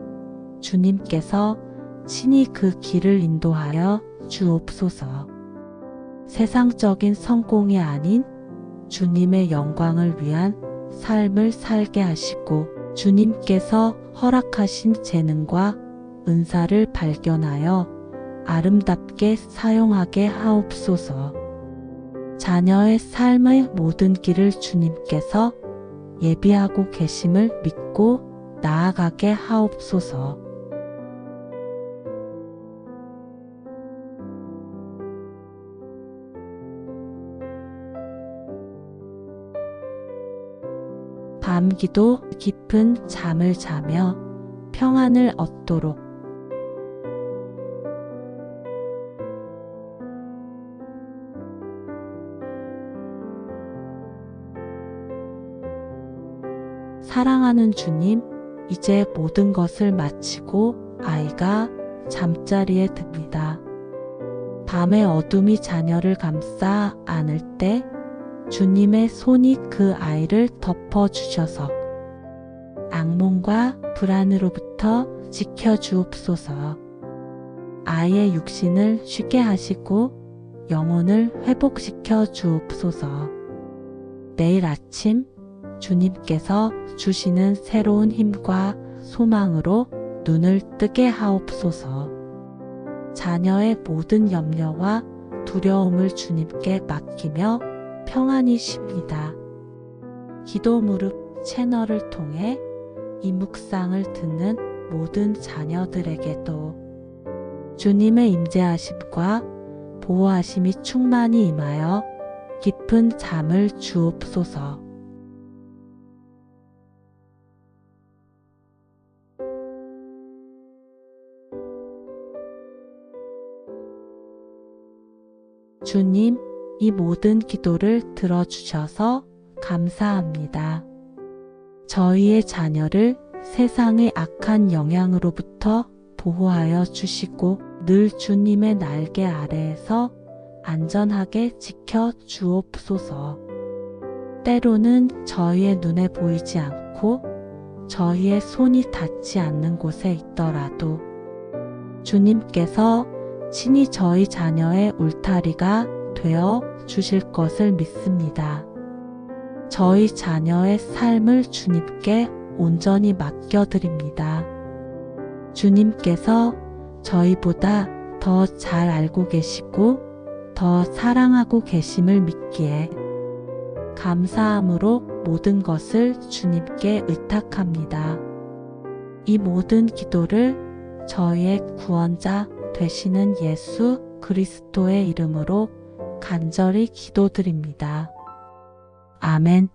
주님께서 친히 그 길을 인도하여 주옵소서. 세상적인 성공이 아닌 주님의 영광을 위한 삶을 살게 하시고 주님께서 허락하신 재능과 은사를 발견하여 아름답게 사용하게 하옵소서. 자녀의 삶의 모든 길을 주님께서 예비하고 계심을 믿고 나아가게 하옵소서. 밤기도 깊은 잠을 자며 평안을 얻도록 사랑하는 주님, 이제 모든 것을 마치고 아이가 잠자리에 듭니다. 밤의 어둠이 자녀를 감싸 안을 때 주님의 손이 그 아이를 덮어주셔서 악몽과 불안으로부터 지켜주옵소서. 아이의 육신을 쉬게 하시고 영혼을 회복시켜 주옵소서. 내일 아침 주님께서 주시는 새로운 힘과 소망으로 눈을 뜨게 하옵소서. 자녀의 모든 염려와 두려움을 주님께 맡기며 평안히 쉽니다. 기도 무릎 채널을 통해 이 묵상을 듣는 모든 자녀들에게도 주님의 임재하심과 보호하심이 충만히 임하여 깊은 잠을 주옵소서. 주님, 이 모든 기도를 들어주셔서 감사합니다. 저희의 자녀를 세상의 악한 영향으로부터 보호하여 주시고 늘 주님의 날개 아래에서 안전하게 지켜 주옵소서. 때로는 저희의 눈에 보이지 않고 저희의 손이 닿지 않는 곳에 있더라도 주님께서 친히 저희 자녀의 울타리가 되어 주실 것을 믿습니다. 저희 자녀의 삶을 주님께 온전히 맡겨드립니다. 주님께서 저희보다 더 잘 알고 계시고 더 사랑하고 계심을 믿기에 감사함으로 모든 것을 주님께 의탁합니다. 이 모든 기도를 저희의 구원자 되시는 예수 그리스도의 이름으로 간절히 기도드립니다. 아멘.